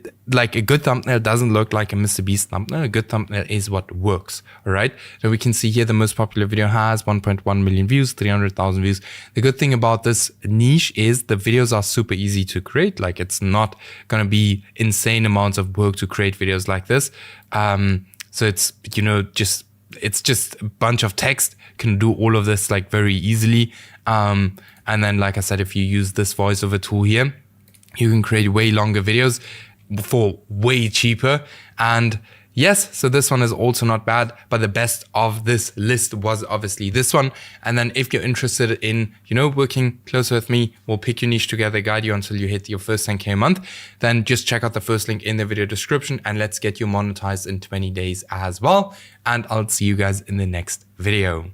good thumbnail doesn't look like a Mr. Beast thumbnail. A good thumbnail is what works. All right. So we can see here the most popular video has 1.1 million views, 300,000 views. The good thing about this niche is the videos are super easy to create. Like, it's not going to be insane amounts of work to create videos like this. So it's, you know, it's just a bunch of text, can do all of this like very easily. And then, like I said, if you use this voiceover tool here, you can create way longer videos for way cheaper. And yes, so this one is also not bad, but the best of this list was obviously this one. And then if you're interested in, you know, working closer with me, we'll pick your niche together, guide you until you hit your first 10K a month, then just check out the first link in the video description and let's get you monetized in 20 days as well. And I'll see you guys in the next video.